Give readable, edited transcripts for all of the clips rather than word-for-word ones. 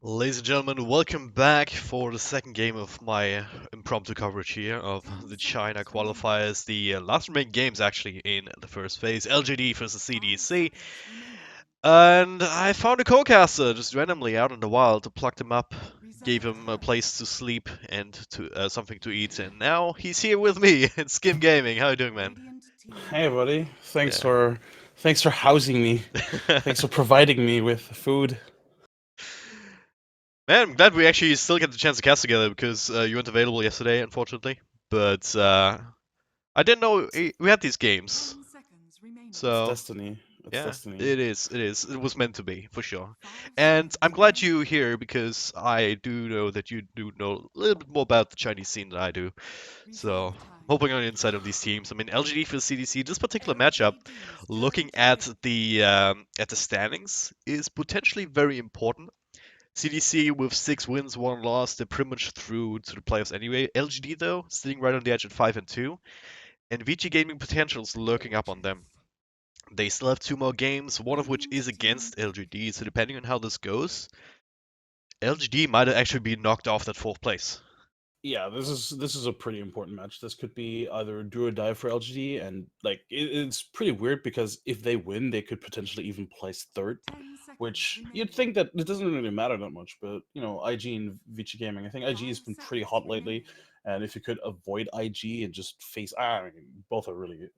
Ladies and gentlemen, welcome back for the second game of my impromptu coverage here of the China qualifiers, the last remaining games actually in the first phase, LGD versus CDEC. And I found a co-caster just randomly out in the wild to pluck him up, gave him a place to sleep and to something to eat, and now he's here with me. It's Skim Gaming. How you doing, man? Hey, buddy. Thanks Yeah. for thanks for housing me. Thanks for providing me with food. Man, I'm glad we actually still get the chance to cast together because you weren't available yesterday, unfortunately. But I didn't know we had these games. It's So destiny. It's yeah, destiny. it is. It is. It was meant to be for sure. And I'm glad you're here because I do know that you do know a little bit more about the Chinese scene than I do. So I'm hoping on the inside of these teams. I mean, LGD for CDC. This particular matchup, looking at the standings, is potentially very important. CDC with 6 wins, 1 loss, they're pretty much through to the playoffs anyway. LGD though, sitting right on the edge at 5-2, and VG Gaming potentials lurking up on them. They still have 2 more games, one of which is against LGD, so depending on how this goes, LGD might actually be knocked off that 4th place. Yeah, this is a pretty important match. This could be either do or die for LGD, and it's pretty weird because if they win, they could potentially even place third, which you'd think that it doesn't really matter that much. But IG and Vici Gaming, I think IG has been pretty hot lately, and if you could avoid IG and just face, I mean, both are really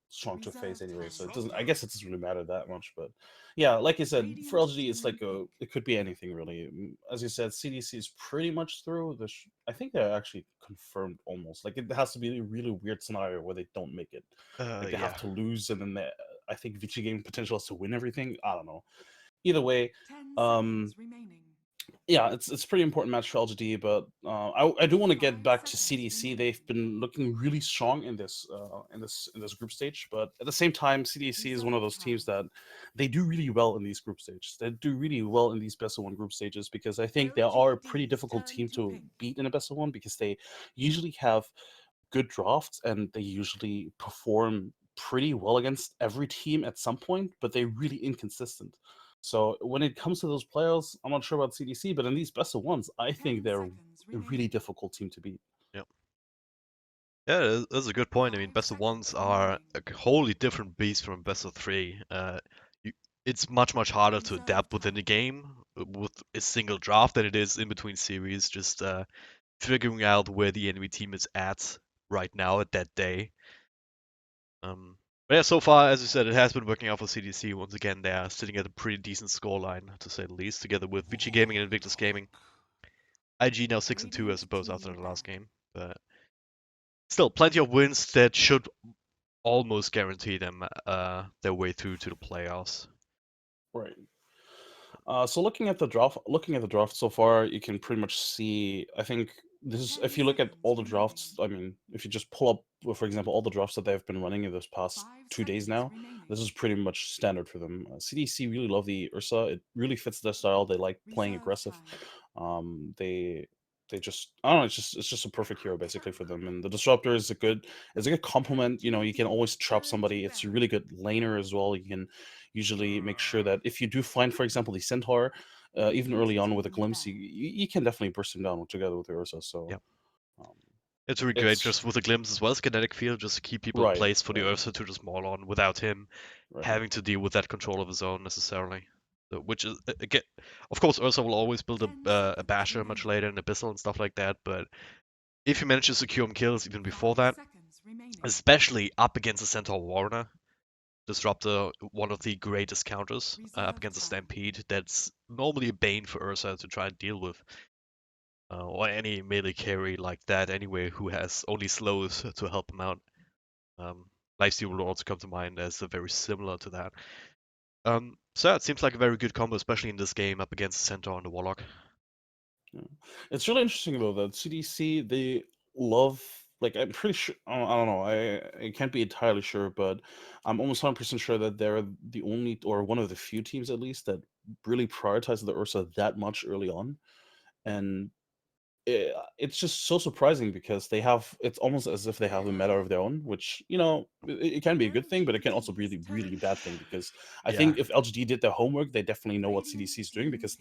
strong to face anyway, so it doesn't. I guess it doesn't really matter that much. But yeah, like I said, for LGD, it's like it could be anything really. As you said, CDC is pretty much through. I think they're actually confirmed almost. Like it has to be a really weird scenario where they don't make it. Like they have Yeah. to lose, and then I think Vici Game potential has to win everything. I don't know. Either way, um, yeah, it's a pretty important match for LGD, but I do want to get back to CDC. They've been looking really strong in this group stage, but at the same time, CDC is one of those teams that they do really well in these group stages. They do really well in these best of one group stages because I think they are a pretty difficult team to beat in a best of one because they usually have good drafts and they usually perform pretty well against every team at some point, but they're really inconsistent. So when it comes to those playoffs, I'm not sure about CDC, but in these best of ones, I think they're a really difficult team to beat. Yeah. Yeah, that's a good point. I mean, best of ones are a wholly different beast from best of three. You, it's much harder to adapt within the game with a single draft than it is in between series. Just figuring out where the enemy team is at right now at that day. But yeah, so far, as you said, it has been working out for CDC. Once again, they are sitting at a pretty decent scoreline, to say the least, together with Vici Gaming and Invictus Gaming. IG now 6-2, I suppose, after the last game. But still, plenty of wins that should almost guarantee them their way through to the playoffs. Right. So looking at the draft so far, you can pretty much see. I think this is if you look at all the drafts. I mean, if you just pull up, well, for example, all the drafts that they've been running in this past 2 days now, this is pretty much standard for them. CDC really love the Ursa. It really fits their style. They like playing aggressive. They just I don't know. It's just a perfect hero basically for them. And the disruptor is a good complement. You can always trap somebody. It's a really good laner as well. You can usually make sure that if you do find, for example, the centaur, even early on with a glimpse, you can definitely burst him down together with the Ursa. So Yeah, um, it's really great it's just with a glimpse as well as kinetic field, just to keep people in right, place for the right, Ursa to just maul on without him right. having to deal with that control of his own necessarily. Which is again, of course, Ursa will always build a basher much later, an abyssal and stuff like that. But if you manage to secure him kills even before that, especially up against a Centaur Warner, Disruptor, one of the greatest counters up against a Stampede, that's normally a bane for Ursa to try and deal with. Or any melee carry like that anyway who has only slows to help him out. Lifesteal will also come to mind as very similar to that. So yeah, it seems like a very good combo, especially in this game up against the Centaur and the Warlock. Yeah. It's really interesting though that CDC they love like I'm pretty sure I don't know I can't be entirely sure but I'm almost 100% sure that they're the only or one of the few teams at least that really prioritize the Ursa that much early on and it's just so surprising because they have it's almost as if they have a meta of their own which it can be a good thing but it can also be really really a bad thing because I Yeah, think if LGD did their homework they definitely know what CDC is doing because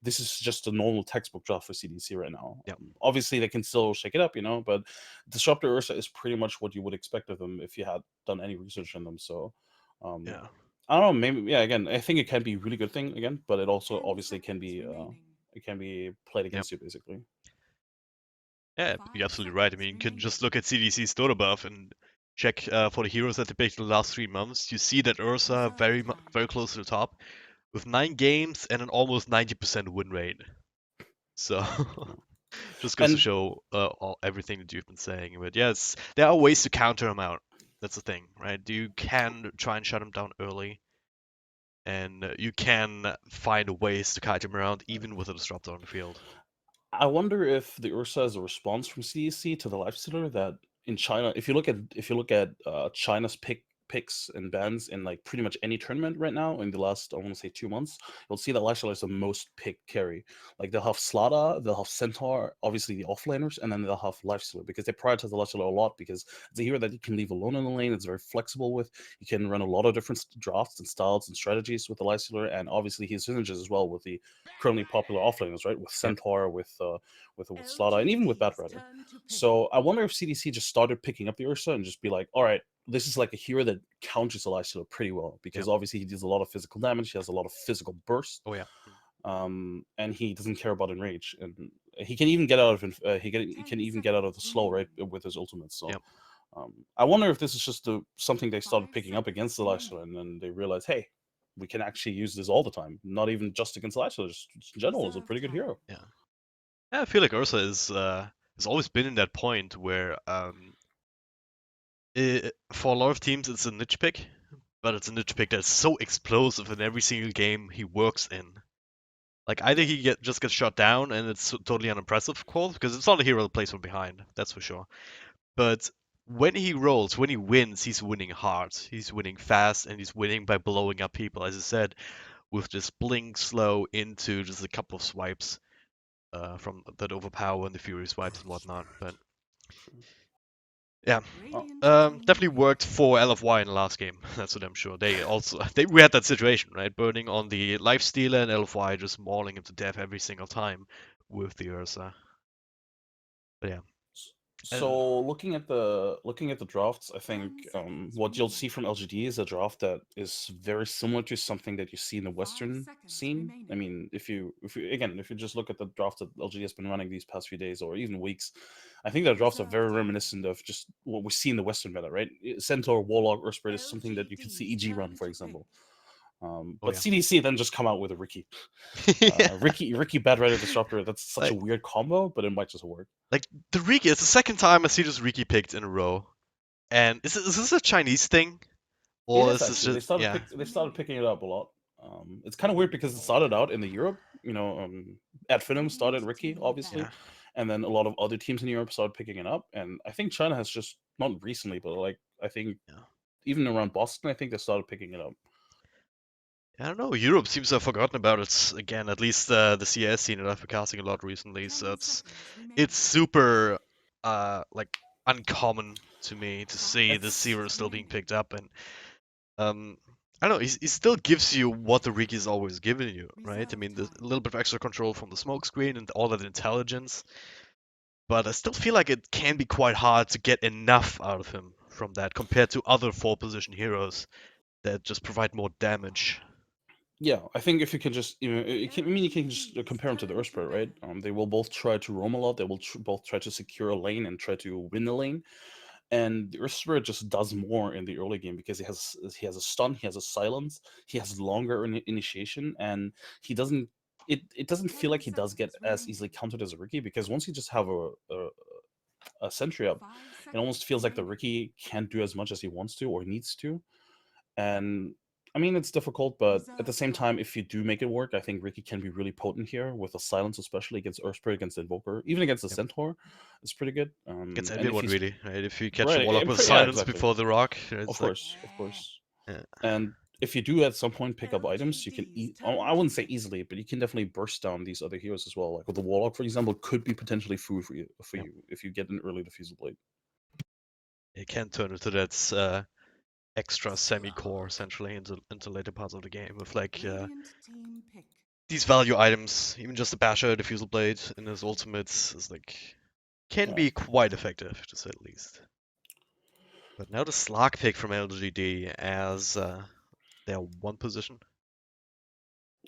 this is just a normal textbook draft for CDC right now. Yep. Obviously, they can still shake it up, but Disruptor Ursa is pretty much what you would expect of them if you had done any research on them. So, um, Yeah. I don't know. Maybe yeah. Again, I think it can be a really good thing again, but it also obviously can be played Yep. against you basically. Yeah, you're absolutely right. I mean, you can just look at CDC's Dota buff and check for the heroes that they picked in the last 3 months. You see that Ursa very close to the top with 9 games and an almost 90% win rate. So Yeah. just goes to And show everything that you've been saying. But yes, there are ways to counter him out. That's the thing, right? You can try and shut him down early, and you can find ways to kite him around even with a disruptor on the field. I wonder if the Ursa is a response from CDC to the lifestealer that in China, if you look at China's picks and bans in like pretty much any tournament right now in the last I want to say 2 months, you'll see that lifestealer is the most picked carry. Like they'll have Slada, they'll have Centaur, obviously the offlaners, and then they'll have lifestealer because they prioritize the lifestealer a lot because it's a hero that you can leave alone in the lane. It's very flexible with. You can run a lot of different drafts and styles and strategies with the lifestealer, and obviously he synergies as well with the currently popular offlaners, right? With Yep. Centaur, with Slaughter, and even with Batrider. So I wonder if CDC just started picking up the Ursa and just be like, all right, this is like a hero that counters Eliseo pretty well because Yep. obviously he deals a lot of physical damage, he has a lot of physical burst, Oh yeah. and he doesn't care about enrage, and he can even get out of he can even get out of the slow right with his ultimate. So Yep. I wonder if this is just something they started picking up against Eliseo, and then they realized, hey, we can actually use this all the time, not even just against Eliseo, just in general is a pretty good hero. Yeah. Yeah, I feel like Ursa has always been in that point where for a lot of teams it's a niche pick, but it's a niche pick that's so explosive in every single game he works in. Like either just gets shot down and it's totally unimpressive, of course, because it's not a hero that plays from behind, that's for sure. But when he rolls, when he wins, he's winning hard. He's winning fast, and he's winning by blowing up people, as I said, with this blink slow into just a couple of swipes from that overpower and the fury swipes and whatnot. But yeah, Oh, definitely worked for LFY in the last game. That's what I'm sure. We had that situation, right? Burning on the life stealer and LFY just mauling him to death every single time with the Ursa. But yeah, and So looking at the drafts, I think what you'll see from LGD is a draft that is very similar to something that you see in the Western scene. I mean, if you just look at the draft that LGD has been running these past few days or even weeks, I think the drafts are very reminiscent of just what we see in the Western meta, right? Centaur, Warlock, Earthspirit is something that you can see EG run, for example. oh But yeah, CDC then just come out with a Ricky. yeah, Ricky Bad Rider Disruptor. That's such a like weird combo, but it might just work. like the Riki. It's the second time I see this Riki picked in a row. And is this a Chinese thing, It or is is this actually. just yeah, They started picking it up a lot. It's kind of weird because it started out in the Europe. At Finum started Ricky obviously, yeah, and then a lot of other teams in Europe started picking it up. And I think China has just not recently, but like I think yeah? even around Boston, I think they started picking it up. I don't know. Europe seems to have forgotten about it again. At least the CS scene that I've been casting a lot recently. So it's super like uncommon to me to see the It's zero still being picked up, and um I don't know. He still gives you what the Riki is always giving you, right? I mean, there's a little bit of extra control from the smoke screen and all that intelligence, but I still feel like it can be quite hard to get enough out of him from that compared to other four position heroes that just provide more damage. Yeah, I think if you can just, I mean, you can just compare them to the Earthspirit, right? They will both try to roam a lot. They will both try to secure a lane and try to win the lane. And the Earth Spirit just does more in the early game because he has a stun, he has a silence, he has longer initiation, and he doesn't. It doesn't feel like he does get as easily countered as a Ricky because once you just have a sentry up, it almost feels like the Ricky can't do as much as he wants to or needs to. And I mean, it's difficult, but at the same time, if you do make it work, I think Ricky can be really potent here with a silence, especially against Earthspirit, against the Invoker, even against the Yep. Centaur. It's pretty good. Gets And if everyone he's really, right? If you catch the right, Warlock with yeah, silence exactly. before the rock, it's like, Of course. yeah, And if you do at some point pick up items, you can I wouldn't say easily, but you can definitely burst down these other heroes as well. Like with the Warlock, for example, could be potentially food for yeah. you if you get an early diffusal blade. It can turn into that extra semi-core essentially into later parts of the game with like these value items, even just the Basher Diffusal Blade in his ultimates, is like can Yeah. be quite effective to say the least. But now the Slog pick from LGD as their one position.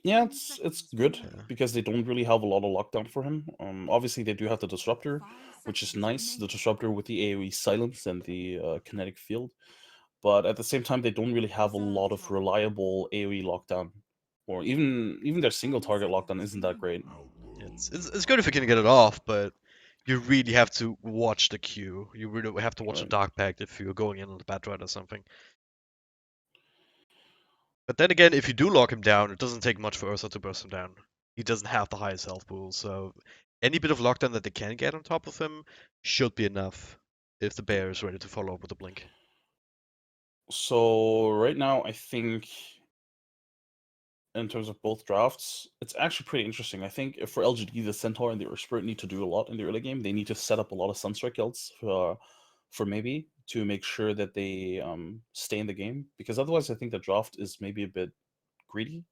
Yeah, it's good Yeah. because they don't really have a lot of lockdown for him. Obviously they do have the disruptor, which is nice. The disruptor with the AOE silence and the kinetic field, but at the same time they don't really have a lot of reliable AOE lockdown, or even their single target lockdown isn't that great. It's good if you can get it off, but you really have to watch the queue. You really have to watch the Right. Dark Pact if you're going in on the Batright or something. But then again, if you do lock him down, it doesn't take much for Ursa to burst him down. He doesn't have the highest health pool, so any bit of lockdown that they can get on top of him should be enough if the bear is ready to follow up with a blink. So right now I think in terms of both drafts, it's actually pretty interesting. I think for LGD, the Centaur and the Earth Spirit need to do a lot in the early game. They need to set up a lot of Sunstrike guilds for maybe to make sure that they stay in the game, because otherwise I think the draft is maybe a bit greedy.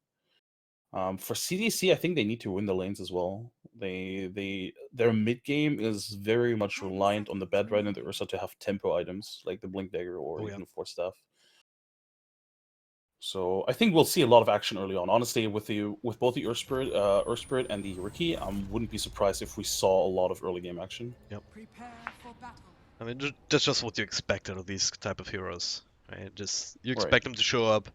For CDC, I think they need to win the lanes as well. Their mid game is very much reliant on the Bad Ride and the Ursa to have tempo items like the Blink Dagger or Oh yeah. even Force Staff. So I think we'll see a lot of action early on. Honestly, with both the Earth Spirit and the Riki, I wouldn't be surprised if we saw a lot of early game action. Yep. I mean, that's just what you expect out of these type of heroes, right? Just you Right. expect them to show up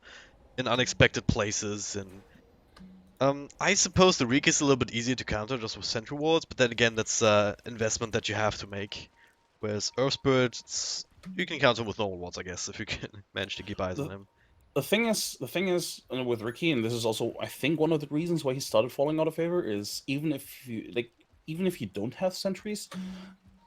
in unexpected places, and I suppose the Reek is a little bit easier to counter just with Sentry Wards, but then again, that's investment that you have to make. Whereas Earth Spirit, you can counter with normal wards, I guess, if you can manage to keep eyes on The him. the thing is with Ricky, and this is also I think one of the reasons why he started falling out of favor is even if you don't have sentries,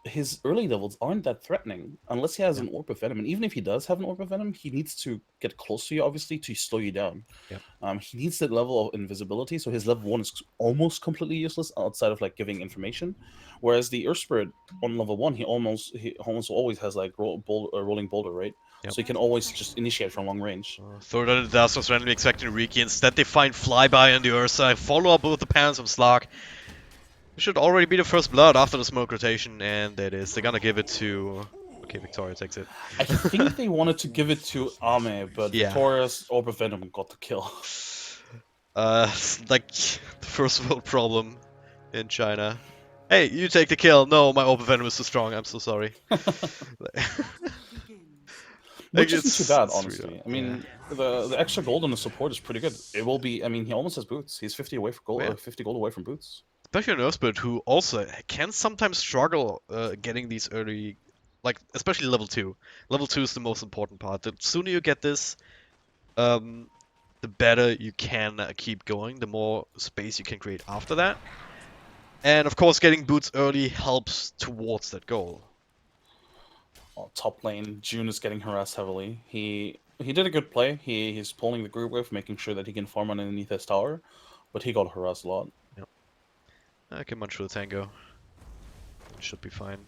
his early levels aren't that threatening unless he has Yeah, an Orb of Venom. And even if he does have an Orb of Venom, he needs to get close to you, obviously, to slow you down. yeah. He needs that level of invisibility, so his level 1 is almost completely useless outside of like giving information. Whereas the Earth Spirit on level 1, he almost always has like rolling boulder, right? Yep. So he can always just initiate from long range. Third on the dust was randomly expecting Riki. Instead, they find Flyby on the Ursa. Follow up with the Pants from Slark. It should already be the first blood after the smoke rotation, and there it is. They're gonna give it to. Okay, Victoria takes it. I think they wanted to give it to Ame, but Yeah. Victoria's Orb of Venom got the kill. Like the first world problem in China. Hey, you take the kill. No, my open venom is too strong. I'm so sorry. Like Which isn't too bad, it's really honestly. I yeah. mean, the extra gold on the support is pretty good. It will be. I mean, he almost has boots. He's 50 away from Oh, gold. yeah. 50 gold away from boots. Especially an Earthbird who also can sometimes struggle getting these early, like especially level two. Level two is the most important part. The sooner you get this, um, the better you can keep going. The more space you can create after that. And of course, getting boots early helps towards that goal. Top lane, June is getting harassed heavily. He did a good play. He's pulling the group with, making sure that he can farm underneath his tower, but he got harassed a lot. Yep. I can munch through the tango. It should be fine.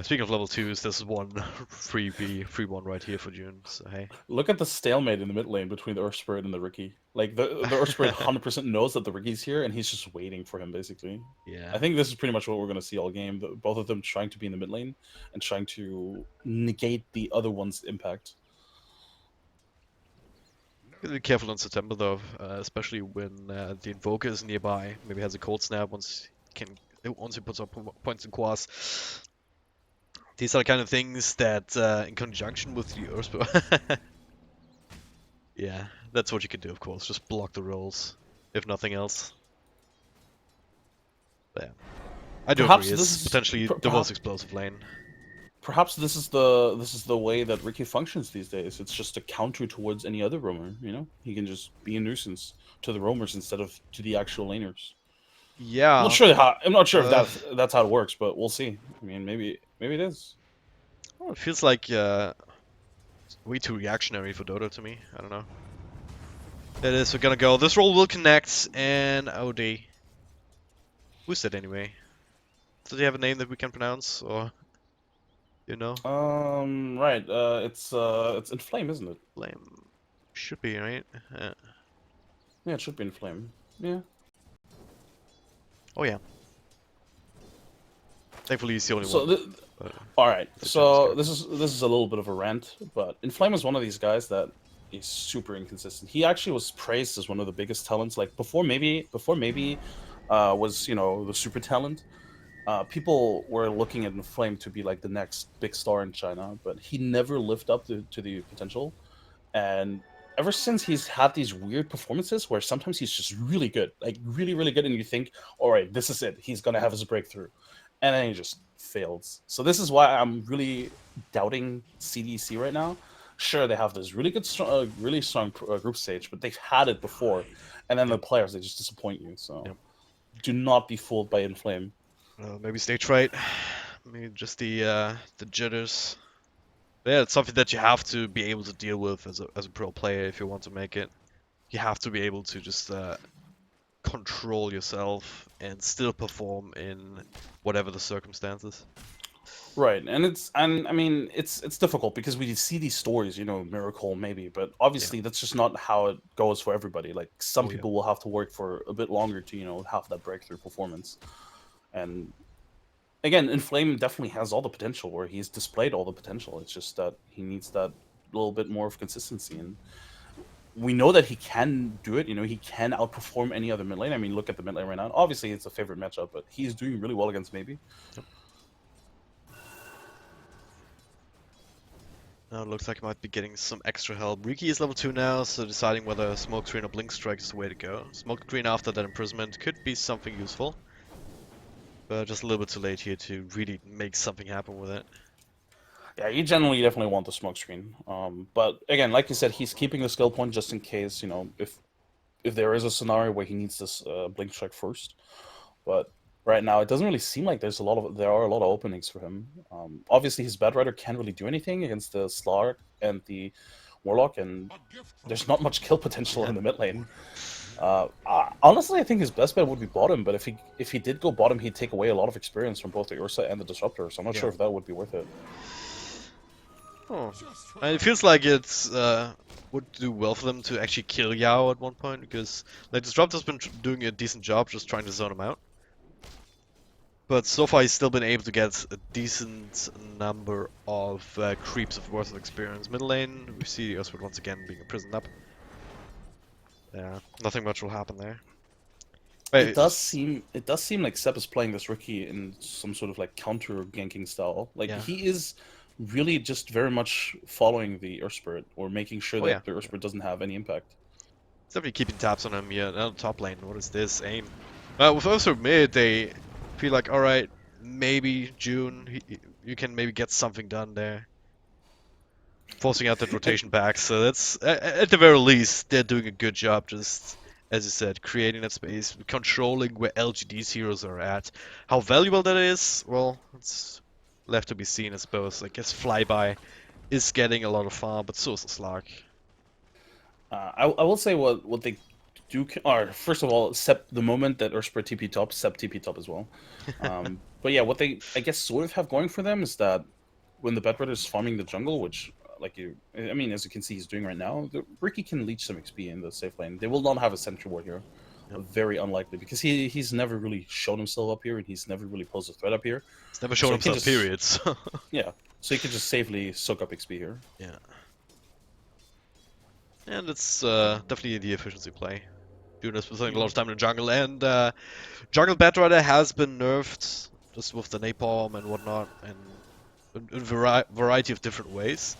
Speaking of level 2s, there's one free one right here for June, so hey. Look at the stalemate in the mid lane between the Earth Spirit and the Riki. Like the Earth Spirit 100% knows that the Riki's here, and he's just waiting for him basically. I Yeah. think this is pretty much what we're gonna see all game. Both of them trying to be in the mid lane and trying to negate the other one's impact. Gotta be careful in September though, especially when the Invoker is nearby. Maybe has a cold snap once he puts up points in Quas. These are the kind of things that, in conjunction with the Earthbound, yeah, that's what you can do, of course. Just block the rolls, if nothing else. But yeah, I do agree. Perhaps this It's is potentially the most explosive lane. perhaps this is the way that Ricky functions these days. It's just a counter towards any other roamer. You know, he can just be a nuisance to the roamers instead of to the actual laners. Yeah. I'm not sure if Uh, that's how it works, but we'll see. I mean, maybe it is. well, it feels like way too reactionary for Dota to me. I don't know. It is. We're gonna go. This roll will connect, and OD. Who's that anyway? Does he have a name that we can pronounce, or you know? Right. It's in flame, isn't it? Flame should be right. Yeah, it should be in flame. Yeah. Oh yeah. Thankfully, he's the only So, one. But all right. the Chinese So guy. this is a little bit of a rant, but Inflame is one of these guys that is super inconsistent. He actually was praised as one of the biggest talents. Like before maybe, was the super talent. People were looking at Inflame to be like the next big star in China, but he never lived up to the potential. And ever since he's had these weird performances where sometimes he's just really good, like really, really good, and you think, all right, this is it. He's gonna have his breakthrough, and then he just fails. So this is why I'm really doubting CDEC right now. Sure, they have this really good, really strong group stage, but they've had it before, and then the Yep. players they just disappoint you. So Yep. do not be fooled by Inflame. Maybe stage fright. Maybe just the jitters. Yeah, it's something that you have to be able to deal with as a pro player if you want to make it. You have to be able to just control yourself and still perform in whatever the circumstances. Right, and I mean it's difficult because we see these stories, miracle maybe, but Yeah. obviously that's just not how it goes for everybody. Like some Oh yeah. people will have to work for a bit longer to have that breakthrough performance. And again, Inflame definitely has all the potential, where he's displayed all the potential. It's just that he needs that little bit more of consistency, and we know that he can do it. He can outperform any other mid lane. I mean, look at the mid lane right now. Obviously, it's a favorite matchup, but he's doing really well against maybe. Now it looks like he might be getting some extra help. Riki is level 2 now, so deciding whether Smoke Screen or Blink Strike is the way to go. Smoke Screen after that imprisonment could be something useful. But just a little bit too late here to really make something happen with it. Yeah, you generally definitely want the smoke screen. But again, like you said, he's keeping the skill point just in case, if there is a scenario where he needs this blink strike first. But right now, it doesn't really seem like there are a lot of openings for him. Obviously, his bad rider can't really do anything against the Slark and the Warlock, and there's not much kill potential in the mid lane. Honestly, I think his best bet would be bottom, but if he did go bottom, he'd take away a lot of experience from both the Ursa and the Disruptor, so I'm not Yeah. sure if that would be worth it. Oh. And it feels like it's would do well for them to actually kill Yao at one point, because like Disruptor's been doing a decent job just trying to zone him out. But so far he's still been able to get a decent number of creeps of worth of experience. Middle lane, we see Earthwood once again being imprisoned up. Yeah, nothing much will happen there. Wait, It does seem like Seb is playing this rookie in some sort of like counter ganking style. Like yeah. he is really just very much following the Earth Spirit or making sure Oh that yeah. the Earth Spirit doesn't have any impact. It's definitely keeping tabs on him. Yeah, now top lane. What is this? Aim. With also mid, they feel like, alright, maybe June, you can maybe get something done there. Forcing out that And rotation back, so that's, at the very least, they're doing a good job just, as you said, creating that space, controlling where LGD's heroes are at. How valuable that is, well, it's left to be seen, I suppose. I guess Flyby is getting a lot of farm, but so is the Slark. I will say what they do. Or first of all, Sep the moment that Earth Spirit TP top, Sep TP top as well. But yeah, what they I guess sort of have going for them is that when the Bedwetter is farming the jungle, which I mean, as you can see, he's doing right now. Ricky can leech some XP in the safe lane. They will not have a sentry ward here. Yep. Very unlikely because he's never really shown himself up here, and he's never really posed a threat up here. He's never shown So he can himself, just period. So. yeah, so he can just safely soak up XP here. Yeah. And it's definitely the efficiency play. Doing this with spending a lot of time in the jungle, and jungle Batrider has been nerfed just with the napalm and whatnot, and in variety of different ways.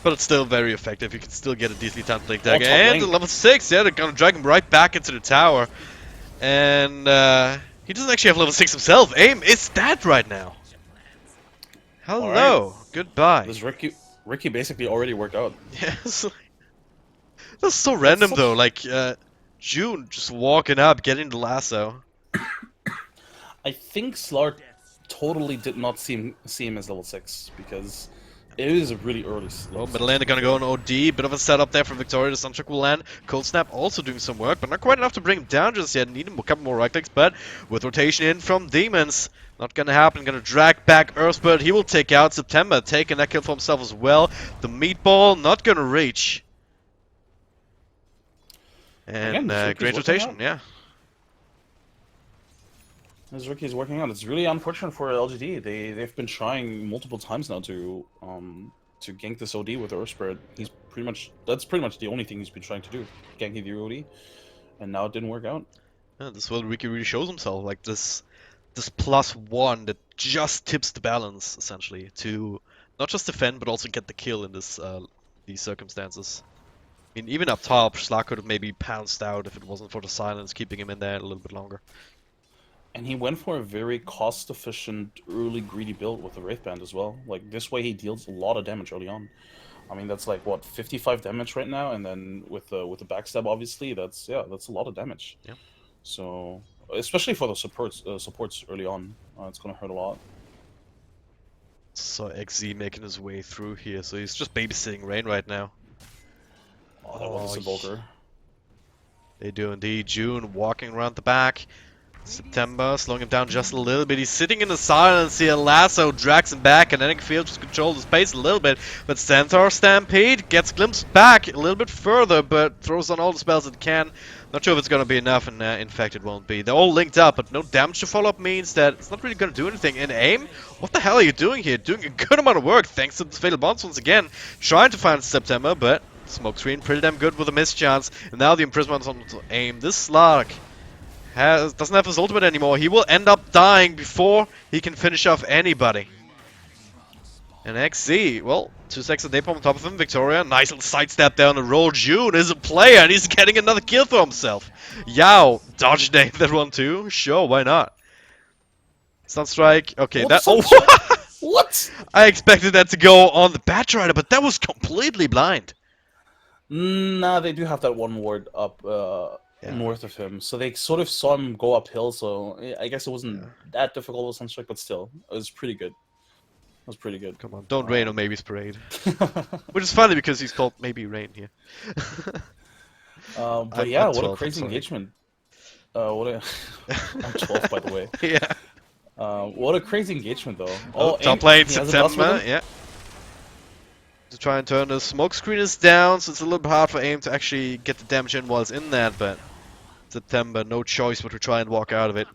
But it's still very effective. You can still get a decently timed blink Oh, tag. top And lane. level 6, yeah, they're gonna drag him right back into the tower. And he doesn't actually have level 6 himself. Aim is that right now. All right, Hello, goodbye. this Ricky basically already worked out. Yes. That's so That's random though, such like June just walking up, getting the lasso. I think Slark totally did not see him as level 6 because it is a really early Oh, level middle 6. lane, they're gonna go on OD. Bit of a setup there for Victoria. The Sunchuck will land. Cold Snap also doing some work, but not quite enough to bring him down just yet. Need a couple more right clicks, but with rotation in from Demons, not gonna happen. Gonna drag back Earthbird. He will take out September, taking that kill for himself as well. The meatball not gonna reach. And Again, this rookie's great working rotation, out. yeah. This rookie's working out. It's really unfortunate for LGD. They've been trying multiple times now to gank this OD with Earthspirit. That's pretty much the only thing he's been trying to do, ganking the OD, and now it didn't work out. Yeah, this is where Ricky really shows himself, like this +1 that just tips the balance essentially to not just defend but also get the kill in these circumstances. I mean, even up top, Slack could have maybe pounced out if it wasn't for the silence keeping him in there a little bit longer. And he went for a very cost-efficient, early greedy build with the Wraith Band as well. Like, this way he deals a lot of damage early on. I mean, that's like, what, 55 damage right now? And then with the backstab, obviously, that's a lot of damage. Yeah. So, especially for the supports early on, it's going to hurt a lot. So XZ making his way through here, so he's just babysitting Rain right now. Oh, that was a Sepulcher. They do indeed. June walking around the back. September slowing him down just a little bit. He's sitting in the silence here. Lasso drags him back, and Kinetic Field just controls the space a little bit. But Centaur Stampede gets glimpsed back a little bit further, but throws on all the spells it can. Not sure if it's going to be enough, and in fact it won't be. They're all linked up, but no damage to follow up means that it's not really going to do anything. And aim? What the hell are you doing here? Doing a good amount of work thanks to the Fatal Bonds once again. Trying to find September, but Smokescreen pretty damn good with a miss chance. And now the imprisonment on aim. This Slark doesn't have his ultimate anymore. He will end up dying before he can finish off anybody. And XZ, well, 2 seconds of napalm on top of him. Victoria, nice little sidestep down the road. June is a player and he's getting another kill for himself. Yao, dodge name that one too. Sure, why not? Sunstrike, okay, What? that. Oh, what? I expected that to go on the Batrider, but that was completely blind. Nah, they do have that one ward up north of him, so they sort of saw him go uphill. So I guess it wasn't that difficult with Sunstrike, but still, it was pretty good. It was pretty good. Come on, don't rain on Maybe's parade. Which is funny because he's called Maybe Rain here. But yeah, what a crazy engagement. I'm 12, by the way. Yeah. What a crazy engagement, though. Oh, top lane, September, yeah. To try and turn the smoke screen is down, so it's a little bit hard for AIM to actually get the damage in while it's in that, but September, no choice but to try and walk out of it.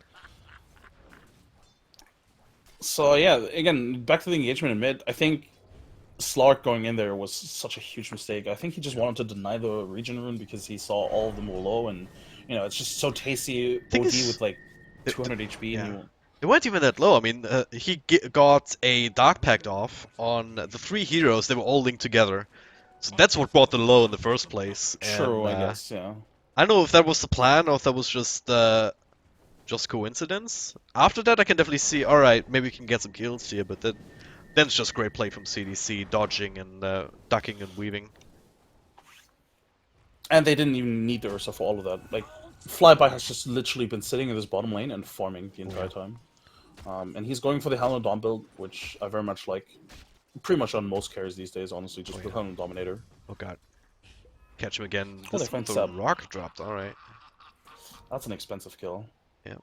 So yeah, again, back to the engagement in mid, I think Slark going in there was such a huge mistake. I think he just wanted to deny the regen rune because he saw all of them were low, and you know, it's just so tasty OD with like 200 HP. Yeah. And It weren't even that low. I mean, he got a Dark Pact off on the 3 heroes. They were all linked together. So that's what brought the low in the first place. True, And, I guess, yeah. I don't know if that was the plan or if that was just coincidence. After that, I can definitely see, alright, maybe we can get some kills here, but then it's just great play from CDC, dodging and ducking and weaving. And they didn't even need the Ursa for all of that. Like, Flyby has just literally been sitting in this bottom lane and farming the entire time. And he's going for the Helm of Dawn build, which I very much like. Pretty much on most carries these days, honestly, just with Helm of Dominator. Oh god. Catch him again. Oh, This one, the rock dropped, alright. That's an expensive kill. Yeah.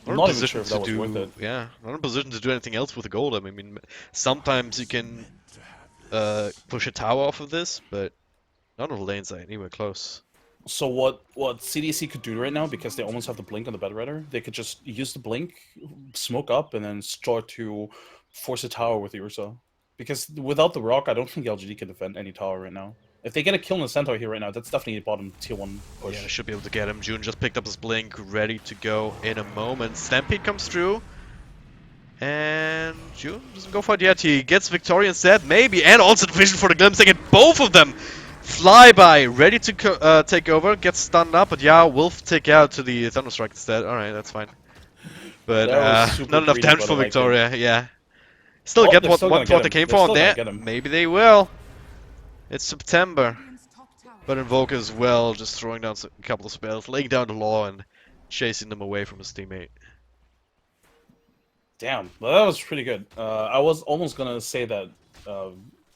I'm not even sure if that was worth it. Yeah, not in a position to do anything else with the gold. I mean, sometimes you can push a tower off of this, but none of the lanes are anywhere close. So what CDC could do right now, because they almost have the blink on the Bedrider, they could just use the blink, smoke up, and then start to force a tower with the Ursa. Because without the rock, I don't think LGD can defend any tower right now. If they get a kill in the Centaur here right now, that's definitely a bottom tier 1 push. Yeah, should be able to get him. June just picked up his blink, ready to go in a moment. Stampede comes through. And June doesn't go for it yet. He gets Victoria instead, maybe. And also the vision for the glimpse. They get both of them. Flyby, ready to take over. Gets stunned up, but yeah, will take out to the Thunderstrike instead. Alright, that's fine. But not enough damage for Victoria, yeah. Still get what they came for on there. Maybe they will. It's September. But Invoker as well, just throwing down a couple of spells, laying down the law and chasing them away from his teammate. Damn, well, that was pretty good. I was almost gonna say that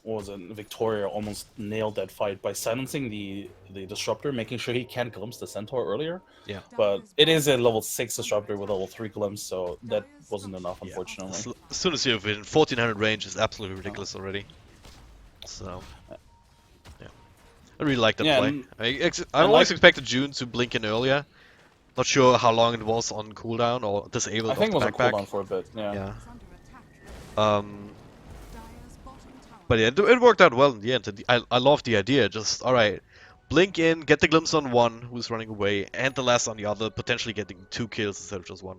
Victoria almost nailed that fight by silencing the Disruptor, making sure he can't glimpse the Centaur earlier. Yeah. But it is a level 6 Disruptor with a level 3 glimpse, so that wasn't enough, unfortunately. As soon as you have vision, 1400 range is absolutely ridiculous already. So, yeah. I really like that Yeah, play. I and always like expected June to blink in earlier. Not sure how long it was on cooldown or I disabled off think the it was on backpack. cooldown for a bit. Yeah. Yeah. Um, but yeah, it worked out well in the end. I love the idea. Just alright, blink in, get the glimpse on one who's running away, and the last on the other, potentially getting 2 kills instead of just one.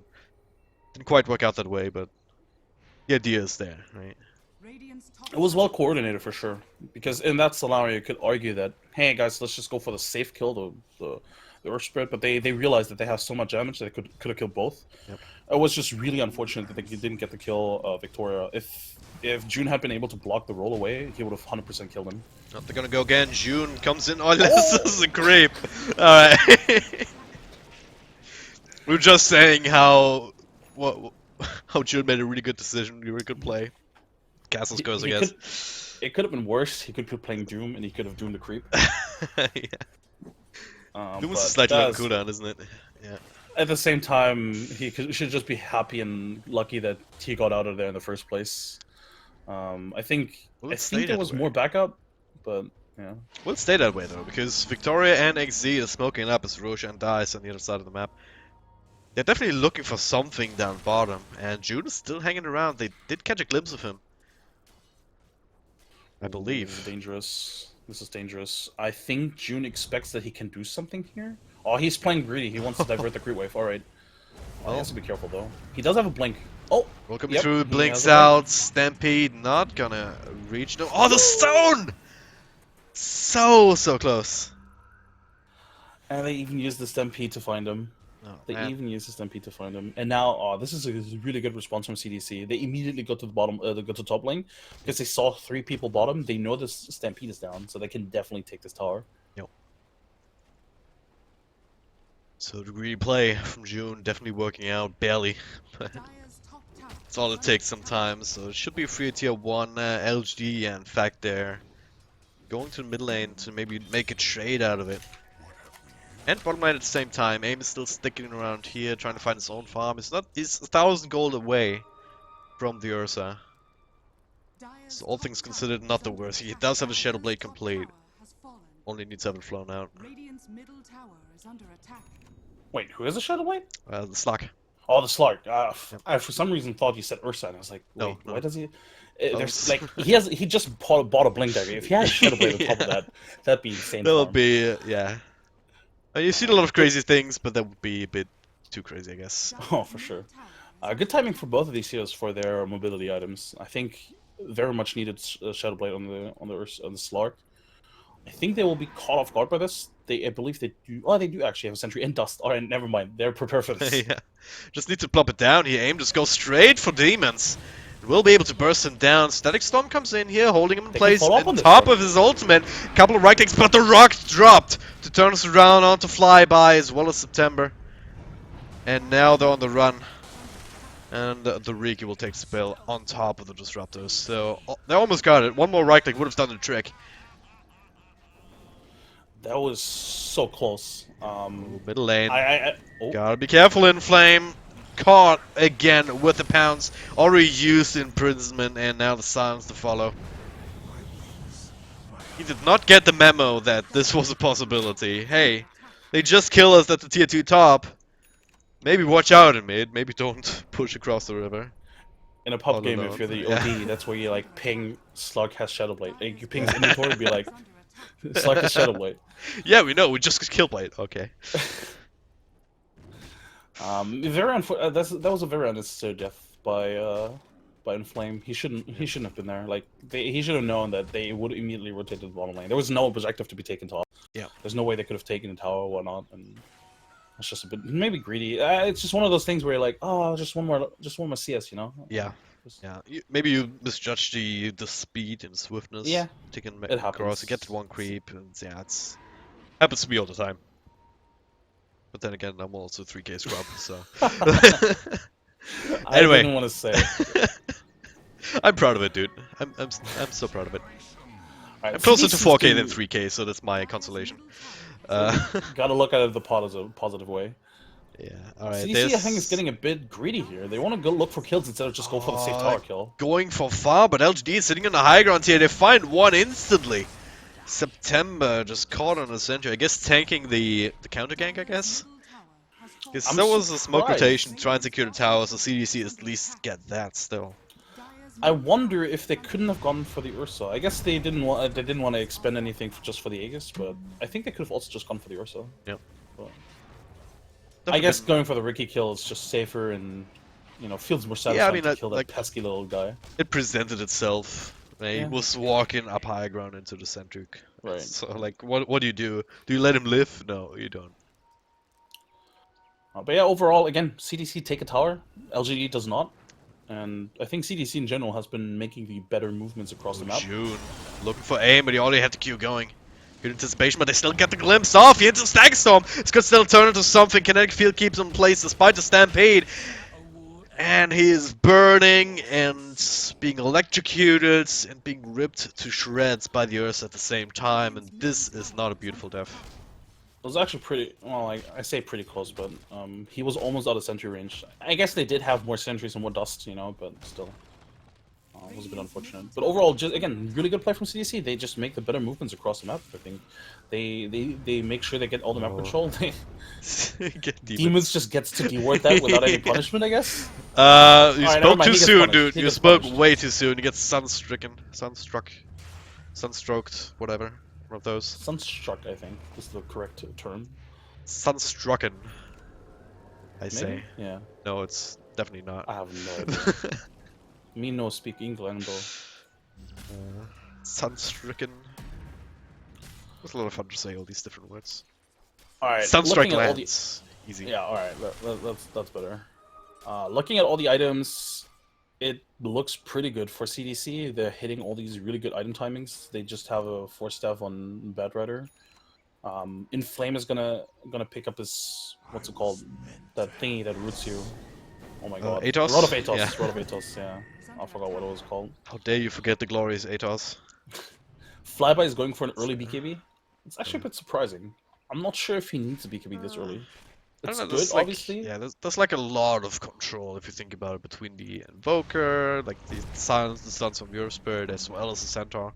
Didn't quite work out that way, but the idea is there, right? It was well coordinated for sure. Because in that scenario, you could argue that, hey guys, let's just go for the safe kill, the Earth Spirit. But they realized that they have so much damage they could have killed both. Yep. It was just really unfortunate that they didn't get the kill Victoria. If June had been able to block the roll away, he would have 100% killed him. Oh, they're gonna go again. June comes in. Oh, this is a creep. Alright. We were just saying how June made a really good decision, really good play. Castles goes, I guess. It could have been worse. He could be playing Doom, and he could have doomed the creep. Yeah. Doom is slightly on cooldown, isn't it? Yeah. At the same time, should just be happy and lucky that he got out of there in the first place. I think there was more backup, but yeah. We'll stay that way though, because Victoria and XZ is smoking up as Roshan dies on the other side of the map. They're definitely looking for something down bottom, and June is still hanging around. They did catch a glimpse of him, I believe. Dangerous. This is dangerous. I think June expects that he can do something here. Oh, he's playing greedy. He wants to divert the creep wave. All right. Well, he has to be careful though. He does have a blink. Oh, welcome through. Blinks out. Stampede not gonna reach. No. Oh, the stone! So close. And they even used the Stampede to find him. Oh, they even used the Stampede to find him. And now, oh, this is a really good response from CDC. They immediately go to the bottom, they go to top lane because they saw 3 people bottom. They know this Stampede is down, so they can definitely take this tower. Yep. So the greedy play from June definitely working out, barely. That's all it takes sometimes. So it should be free tier 1 LGD, and in fact they're going to the mid lane to maybe make a trade out of it. And bottom lane at the same time. Aim is still sticking around here, trying to find his own farm. He's 1,000 gold away from the Ursa. So all things considered, not the worst. He does have a Shadow Blade complete. Only needs to have it flown out. Wait, who has a Shadow Blade? The Slug. Oh, the Slug. I for some reason thought you said Ursa, and I was like, wait, no. why does he? There's like he just bought a Blink Dagger. If he had a Shadow Blade on top of that, that'd be insane. That would be yeah. You've seen a lot of crazy things, but that would be a bit too crazy, I guess. Oh, for sure. Good timing for both of these heroes for their mobility items. I think very much needed Shadow Blade on the Slark. I think they will be caught off guard by this. I believe they do. Oh, they do actually have a sentry and dust. All right, never mind. They're prepared for this. Yeah, just need to plop it down here. Aim just goes straight for demons. Will be able to burst him down. Static Storm comes in here, holding him in place on top of his ultimate. Couple of right clicks, but the rock dropped to turn us around onto Flyby as well as September. And now they're on the run. And the Riki will take spell on top of the Disruptors. So they almost got it. One more right click would have done the trick. That was so close. Middle lane. Oh. Gotta be careful, Inflame. Caught again with the pounce. Already used imprisonment, and now the silence to follow. He did not get the memo that this was a possibility. Hey, they just kill us at the tier 2 top. Maybe watch out in mid. Maybe don't push across the river. In a pub game, if you're the OD, that's where you like ping Slug has Shadow Blade. Like, you ping his inventory and be like, Slug has Shadow Blade. Yeah, we know. We just Killblade. Okay. That was a very unnecessary death by Inflame. He shouldn't have been there. Like he should have known that they would immediately rotate to the bottom lane. There was no objective to be taken top. Yeah. There's no way they could have taken the tower or whatnot, and it's just a bit maybe greedy. It's just one of those things where you're like, oh, just one more CS, you know? Yeah. Yeah. Maybe you misjudged the speed and swiftness. Yeah. Taking it happens. Across, you get to one creep, and yeah, it's happens to me all the time. But then again, I'm also 3K scrub, so. Anyway. I didn't want to say it. I'm proud of it, dude. I'm so proud of it. Right, I'm closer to 4K than 3K, so that's my consolation. Gotta look at it the positive way. Yeah, alright. CDC, I think, is getting a bit greedy here. They want to go look for kills instead of just go for the safe tower kill. Going for far, but LGD is sitting on the high ground here. They find one instantly. September just caught on a sentry. I guess tanking the counter gank, I guess. Because I'm there was a smoke rotation to surprised. try and secure the tower, so CDC at least get that still. I wonder if they couldn't have gone for the Ursa. I guess they didn't want to expend anything just for the Aegis, but I think they could have also just gone for the Ursa. Yep. But I Definitely guess been- going for the Ricky kill is just safer and feels more satisfying Yeah, I mean, to kill that like, pesky little guy. it presented itself. He Yeah. was walking up high ground into the Sentryk. Right. So, like, what do you do? Do you let him live? No, you don't. But yeah, overall, again, CDC take a tower. LGD does not. And I think CDC in general has been making the better movements across the map. June. Looking for aim, but he already had the Q going. Good anticipation, but they still get the glimpse off. He hits a Stag Storm. It's gonna still turn into something. Kinetic Field keeps him in place despite the Stampede. And he is burning and being electrocuted and being ripped to shreds by the Earth at the same time. And this is not a beautiful death. It was actually pretty, well, I say pretty close, but he was almost out of sentry range. I guess they did have more sentries and more dust, but still. It was a bit unfortunate. But overall, just again, really good play from CDC. They just make the better movements across the map, I think. They make sure they get all the map control. Demons just gets to deward that without any punishment, I guess. You Alright, spoke mind, too he gets soon, punished. dude. He You gets spoke punished. way too soon. You get sunstroked, whatever. One of those. Sunstruck, I think, is the correct term. Sunstrucken, I Maybe? say. Yeah. No, it's definitely not. I have no idea. Me no speak England, though. Sunstricken. It was a lot of fun to say all these different words. Alright, Sunstrike looking at all the... lands. Easy. Yeah, alright, that's better. Looking at all the items, it looks pretty good for CDC. They're hitting all these really good item timings. They just have a 4-staff on Bad Rider. Inflame is gonna pick up his, what's it called? That thingy that roots you. Oh my god. Atos? Rod of Atos, Yeah. Rod of Atos, yeah. I forgot what it was called. How dare you forget the glorious Atos? Flyby is going for an early BKB. It's actually a bit surprising. I'm not sure if he needs a BKB this early. I It's don't know, good, there's like, obviously. yeah, there's like a lot of control if you think about it between the Invoker, like the silence, the stuns from your spirit, as well as the Centaur.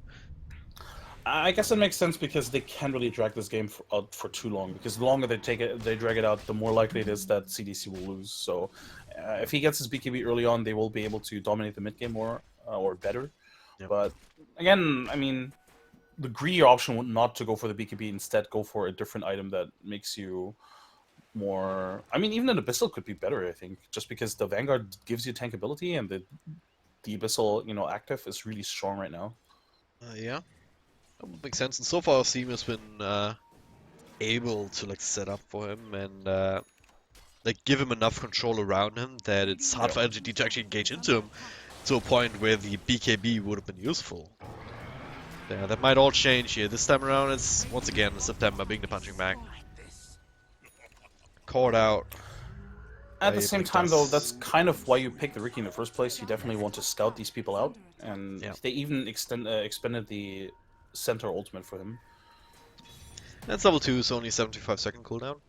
I guess it makes sense because they can't really drag this game out for too long. Because the longer they drag it out, the more likely it is that CDC will lose. So, if he gets his BKB early on, they will be able to dominate the mid game more or better. Yep. But again, I mean, the greedier option would not to go for the BKB. Instead, go for a different item that makes you more. I mean, even an Abyssal could be better. I think just because the Vanguard gives you tankability and the Abyssal, active is really strong right now. Yeah. That would make sense. And so far, Seam has been able to like set up for him and like give him enough control around him that it's hard for LGD to actually engage into him to a point where the BKB would have been useful. Yeah, that might all change here. This time around, it's once again September being the punching bag. Caught out. At the same time, though, that's kind of why you picked the Ricky in the first place. You definitely want to scout these people out, and they even expended the center ultimate for him. That's level 2, so only 75-second cooldown.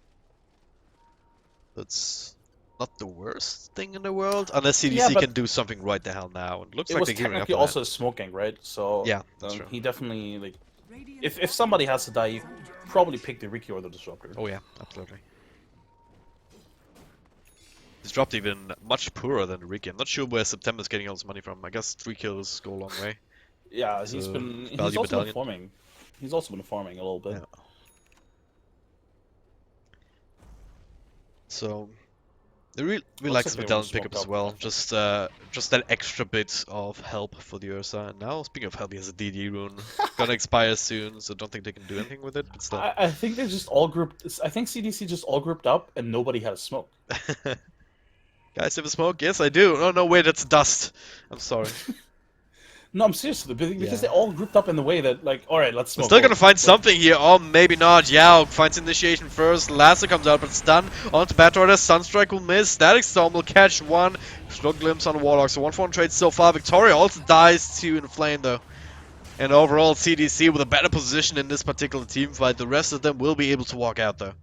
That's not the worst thing in the world, unless CDC can do something right the hell now. And looks like they're giving up on technically also a smoke gang, right? So yeah, that's true. He definitely like, if somebody has to die, you probably pick the Ricky or the Disruptor. Oh yeah, absolutely. This dropped even much poorer than the Ricky. I'm not sure where September's getting all this money from. I guess 3 kills go a long way. Yeah, he's also been farming. He's also been farming a little bit. Yeah. So, we like this medallion pickup as well. Just that extra bit of help for the Ursa. And now, speaking of help, he has a DD rune. Gonna expire soon, so don't think they can do anything with it. But still. I think they just all grouped. I think CDC just all grouped up, and nobody has smoke. Guys, have a smoke? Yes, I do. Oh no, wait, that's dust. I'm sorry. No, I'm serious, because they all grouped up in the way that, like, alright, let's smoke. We're still gonna find something here. Oh, maybe not. Yao finds initiation first. Lasso comes out, but it's done. On to Bad Rider. Sunstrike will miss. Static Storm will catch one. Strong glimpse on Warlock. So 1-for-1 trade so far. Victoria also dies to Inflame, though. And overall, CDC with a better position in this particular team fight. The rest of them will be able to walk out, though.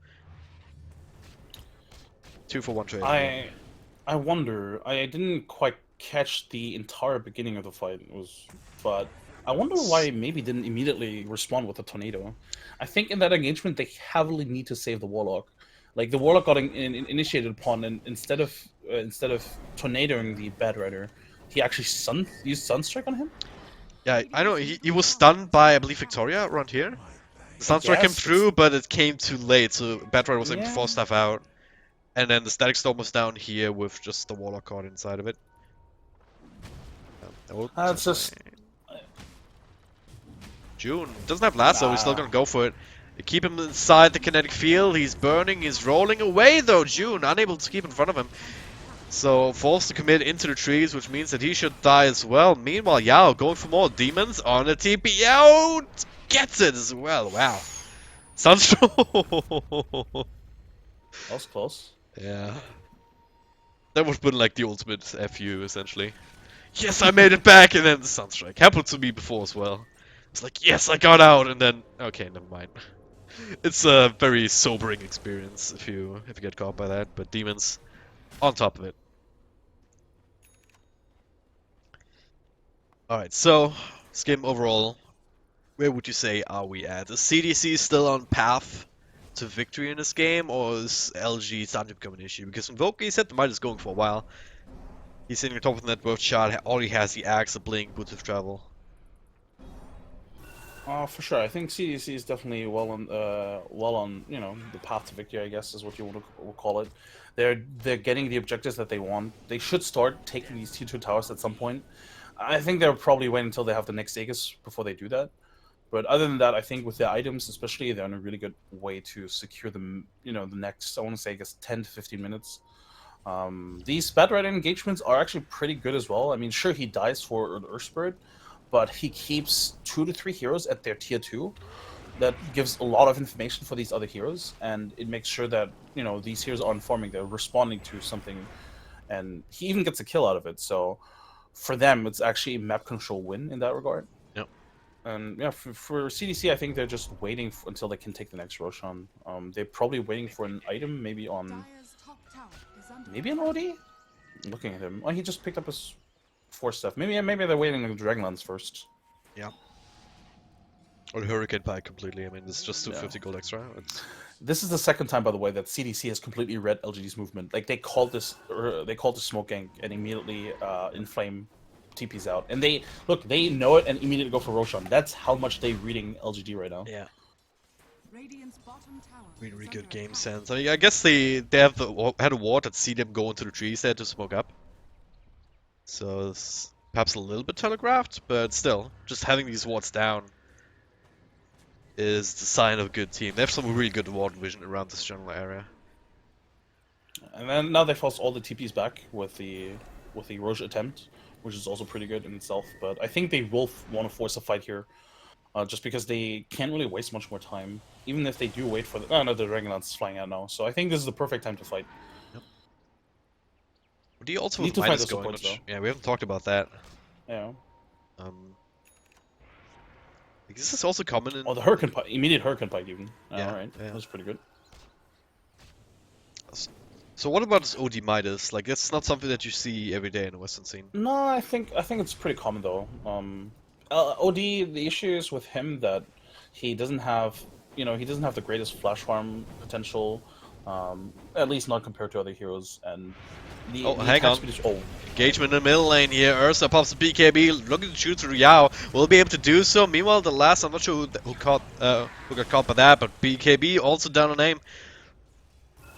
2-for-1 trade. I wonder. I didn't quite catch the entire beginning of the fight, but I wonder why maybe didn't immediately respond with a tornado. I think in that engagement they heavily need to save the Warlock. Like the Warlock got initiated upon, and instead of tornadoing the Bad Rider, he actually used Sunstrike on him. Yeah, I know. He was stunned by, I believe, Victoria around here. The I Sunstrike came guess through, but it came too late, so Batrider was able to yeah. force stuff out. And then the Static Storm was down here with just the Warlock card inside of it. That's just June doesn't have lasso, he's still gonna go for it. They keep him inside the kinetic field, he's burning, he's rolling away though, June, unable to keep in front of him. So, forced to commit into the trees, which means that he should die as well. Meanwhile, Yao going for more demons on the TP. Yao gets it as well, wow. Sunstroke! that was close. Yeah. That would have been like the ultimate FU, essentially. Yes, I made it back, and then the Sunstrike. Happened to me before as well. It's like, yes, I got out, and then... Okay, never mind. It's a very sobering experience if you get caught by that, but demons on top of it. Alright, so, this game overall, where would you say are we at? Is CDC still on path to victory in this game, or is LG starting to become an issue? Because Invoke, he said the Might is going for a while. He's sitting on top of the net worth shot, all he has, the Axe, a Blink, Boots of Travel. For sure. I think CDC is definitely well on the path to victory, I guess is what you would call it. They're getting the objectives that they want. They should start taking these tier 2 towers at some point. I think they'll probably wait until they have the next Aegis before they do that. But other than that, I think with their items, especially, they're in a really good way to secure them. The next, I want to say, I guess 10 to 15 minutes. These Bad Rider engagements are actually pretty good as well. I mean, sure, he dies for an Earth Spirit, but he keeps 2 to 3 heroes at their tier 2. That gives a lot of information for these other heroes, and it makes sure that these heroes are informing, they're responding to something, and he even gets a kill out of it. So for them, it's actually a map control win in that regard. Yep. And yeah, for CDC, I think they're just waiting until they can take the next Roshan. They're probably waiting for an item, maybe an OD. Looking at him, oh, he just picked up his 4 stuff. Maybe they're waiting on the Dragonlance first. Yeah. Or the Hurricane Pike completely. I mean, it's just 250 gold extra. This is the second time, by the way, that CDC has completely read LGD's movement. Like they called this smoke gank and immediately inflame TPs out. And they know it and immediately go for Roshan. That's how much they're reading LGD right now. Yeah. Really good game sense. I mean, I guess they had a ward that see them go into the trees there to smoke up. So it's perhaps a little bit telegraphed, but still, just having these wards down is the sign of a good team. They have some really good ward vision around this general area. And then now they forced all the TPs back with the Roche attempt, which is also pretty good in itself. But I think they will want to force a fight here, just because they can't really waste much more time. Even if they do wait for the... Oh no, the Dragonlance is flying out now. So I think this is the perfect time to fight. Yep. Do you also need to fight the supports, though. Yeah, we haven't talked about that. Yeah. This is also common in... Oh, the Hurricane Pike, immediate Hurricane Pike even. Yeah, alright, yeah. That was pretty good. So what about this OD Midas? Like, that's not something that you see every day in the Western scene. No, I think it's pretty common though. OD, the issue is with him that he doesn't have, he doesn't have the greatest flash farm potential, at least not compared to other heroes. And the hang on. Is, Engagement in the middle lane here. Ursa pops the BKB, looking to shoot through Yao. Will be able to do so. Meanwhile, the last, I'm not sure who got caught by that, but BKB also down on aim.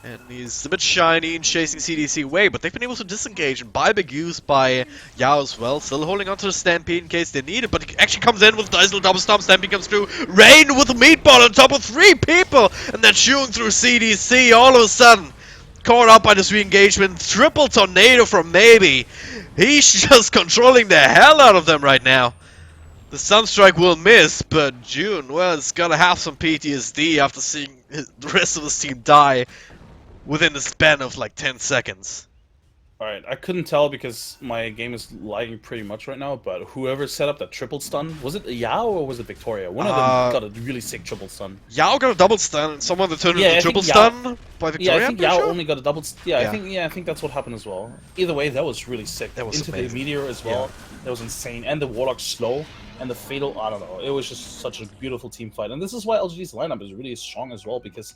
And he's a bit shiny and chasing CDC away, but they've been able to disengage and buy big use by Yao as well. Still holding onto the Stampede in case they need it, but he actually comes in with a nice little double stomp. Stampede comes through. Rain with a meatball on top of 3 people! And then shooting through CDC all of a sudden. Caught up by this re-engagement. Triple tornado from Maybe. He's just controlling the hell out of them right now. The Sunstrike will miss, but June, well, it's gotta have some PTSD after seeing the rest of his team die within the span of like 10 seconds. Alright, I couldn't tell because my game is lagging pretty much right now, but whoever set up that triple stun, was it Yao or was it Victoria? One of them got a really sick triple stun. Yao got a double stun, and someone that turned into a triple stun by Victoria. Yeah, I think Yao only got a double yeah. I think that's what happened as well. Either way, that was really sick. That was into amazing. the meteor as well. That was insane. And the Warlock's slow. and the fatal. I don't know. It was just such a beautiful team fight, and this is why LGD's lineup is really strong as well, because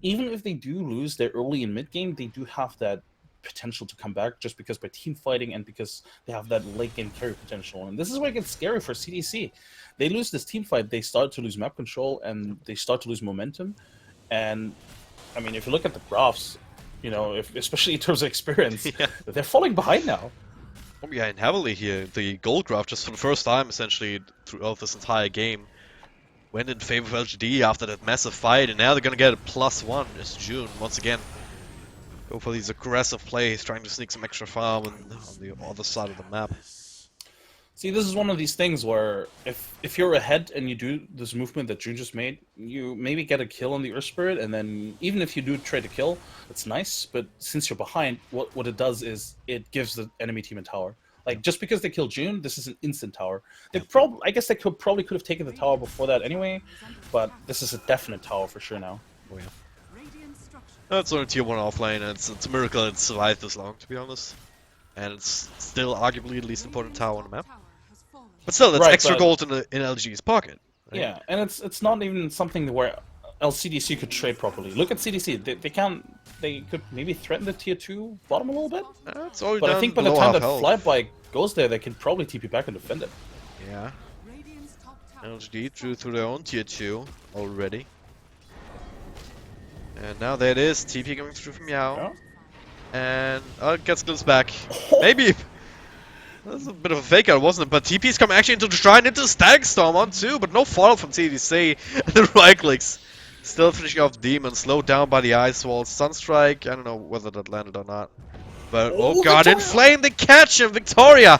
even if they do lose their early and mid game, they do have that potential to come back just because by team fighting and because they have that late game carry potential. And this is where it gets scary for CDC. They lose this team fight, they start to lose map control and they start to lose momentum. And I mean, if you look at the graphs, you know, especially in terms of experience, Yeah. they're falling behind now. Oh, yeah, and heavily here. The gold graph, just for the first time, essentially, throughout this entire game, went in favor of LGD after that massive fight, and now they're gonna get a +1. It's June, once again. Go for these aggressive plays, trying to sneak some extra farm on the other side of the map. See, this is one of these things where if you're ahead and you do this movement that June just made, you maybe get a kill on the Earth Spirit, and then even if you do trade a kill, it's nice, but since you're behind, what it does is it gives the enemy team a tower. Like, just because they killed June, this is an instant tower. They I guess they probably could have taken the tower before that anyway, but this is a definite tower for sure now. Oh yeah. It's only tier 1 offlane, and it's a miracle it survived this long, to be honest. And it's still arguably the least important tower on the map. But still, that's extra gold in LG's pocket. Right? Yeah, and it's not even something where LCDC could trade properly. Look at CDC; they could maybe threaten the tier 2 bottom a little bit. But I think by the time that flyby goes there, they can probably TP back and defend it. Yeah. LGD drew through their own tier 2 already. And now there it is, TP coming through from Yao. Yeah. And it gets glimpse back. Maybe. That's a bit of a fake out, wasn't it? But TP's come actually into the shrine, into the Static Storm on too, but no follow from CDC. The right clicks. Still finishing off Demon, slowed down by the Ice Wall. Sunstrike, I don't know whether that landed or not. But oh god, Inflame, they catch him! Victoria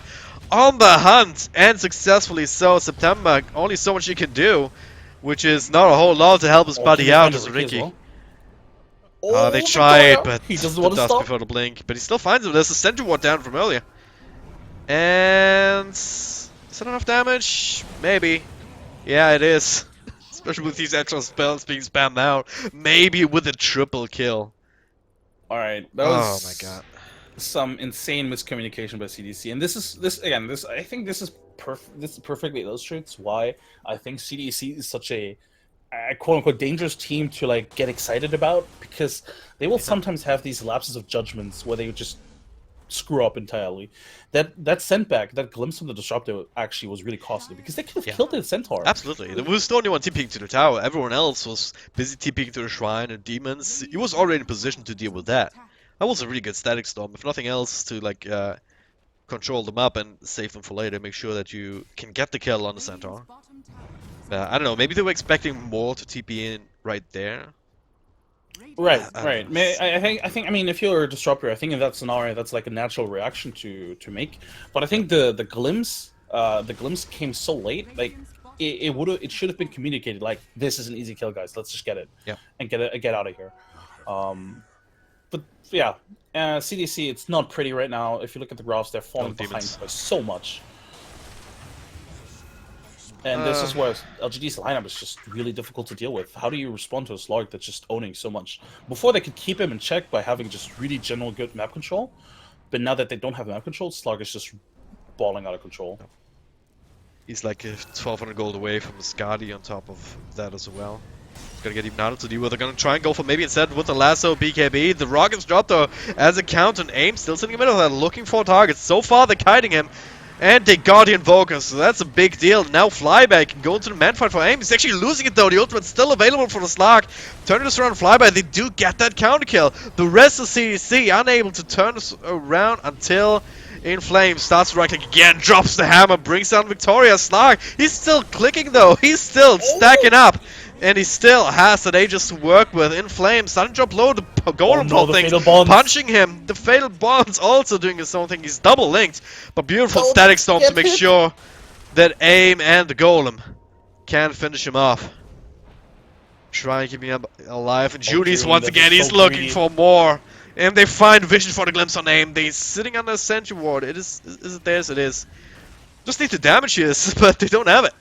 on the hunt! And successfully so. September, only so much he can do. Which is not a whole lot to help his buddy out as Ricky. They tried, but he doesn't want to dust stop before the blink. But he still finds him. There's a Sentry Ward down from earlier. And is that enough damage? Maybe. Yeah, it is. Especially with these extra spells being spammed out. Maybe with a triple kill. Alright, that was oh my god. Some insane miscommunication by CDC. And I think this perfectly illustrates why I think CDC is such a quote-unquote dangerous team to like get excited about, because they will sometimes have these lapses of judgments where they just screw up entirely. That sent back, that glimpse from the Disruptor actually was really costly, because they could have killed the Centaur. Absolutely. There was the only one TPing to the tower. Everyone else was busy TPing to the shrine and demons. He was already in position to deal with that. That was a really good Static Storm, if nothing else, to like control them up and save them for later. Make sure that you can get the kill on the Centaur. I don't know, maybe they were expecting more to TP in right there. Right. I think. I mean, if you're a disruptor, I think in that scenario, that's like a natural reaction to make. But I think the glimpse came so late. Like it should have been communicated. Like, this is an easy kill, guys. Let's just get it. Yeah. And get out of here. But yeah, CDC, it's not pretty right now. If you look at the graphs, they're falling behind by so much. And this is where LGD's lineup is just really difficult to deal with. How do you respond to a Slug that's just owning so much? Before, they could keep him in check by having just really general good map control. But now that they don't have map control, Slug is just balling out of control. He's like 1,200 gold away from the Skadi on top of that as well. Gonna get even harder to deal with. They're gonna try and go for maybe instead with the lasso BKB. The rockets dropped though as a count and aim. Still sitting in the middle of that, looking for targets. So far, they're kiting him. And they Guardian Invoker, so that's a big deal. Now Flyby can go into the man fight for aim. He's actually losing it though. The ultimate's still available for the Slark. Turning this around Flyby, they do get that counter kill. The rest of CDC unable to turn this around until In Flames starts right click again, drops the hammer, brings down Victoria. Slark, he's still clicking though. He's still stacking up. And he still has that Aegis to work with. In Flames, starting to drop low, the Golem things, punching him. The Fatal Bonds also doing his own thing. He's double linked, but beautiful Static Storm to make sure that Aim and the Golem can finish him off. Try and keep him alive. And Judy's once again, he's looking for more. And they find Vision for the glimpse on Aim. They're sitting on the Sentry Ward. Is it theirs? It is. Just need to damage his, but they don't have it.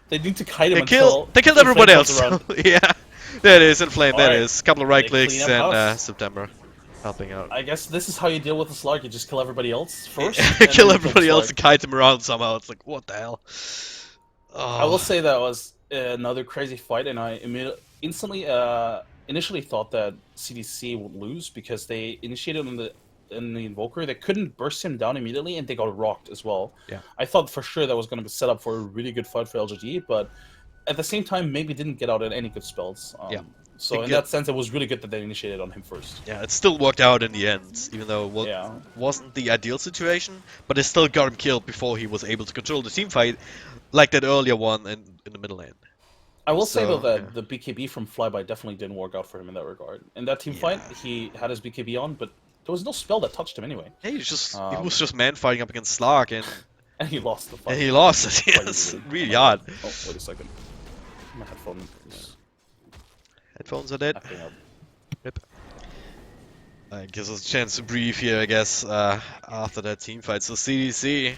They need to kite him they killed everybody else. Yeah, there it is, In Flame, there it is. Couple of right clicks and September helping out. I guess this is how you deal with the Slug. You just kill everybody else first. Kill everybody else and kite them around somehow. It's like, what the hell? I will Oh, say that was another crazy fight, and I instantly initially thought that CDC would lose because they initiated on the Invoker. They couldn't burst him down immediately, and they got rocked as well. yeah, I thought for sure that was going to be set up for a really good fight for LGD, but at the same time, maybe didn't get out any good spells. yeah. So in that sense, it was really good that they initiated on him first. Yeah, it still worked out in the end, even though it Yeah. wasn't the ideal situation, but it still got him killed before he was able to control the team fight, like that earlier one in the middle lane. I will say though So, yeah. that the BKB from Flyby definitely didn't work out for him in that regard. In that team fight, Yeah. he had his BKB on, but there was no spell that touched him anyway. He was Um, just man fighting up against Slark and he lost the and fight he lost it. quite Yes, easily. Oh really my god. hard. Oh, wait a second. My headphones Headphones are dead. acting up. Yep. Gives us a chance to breathe here, I guess, after that team fight. So CDC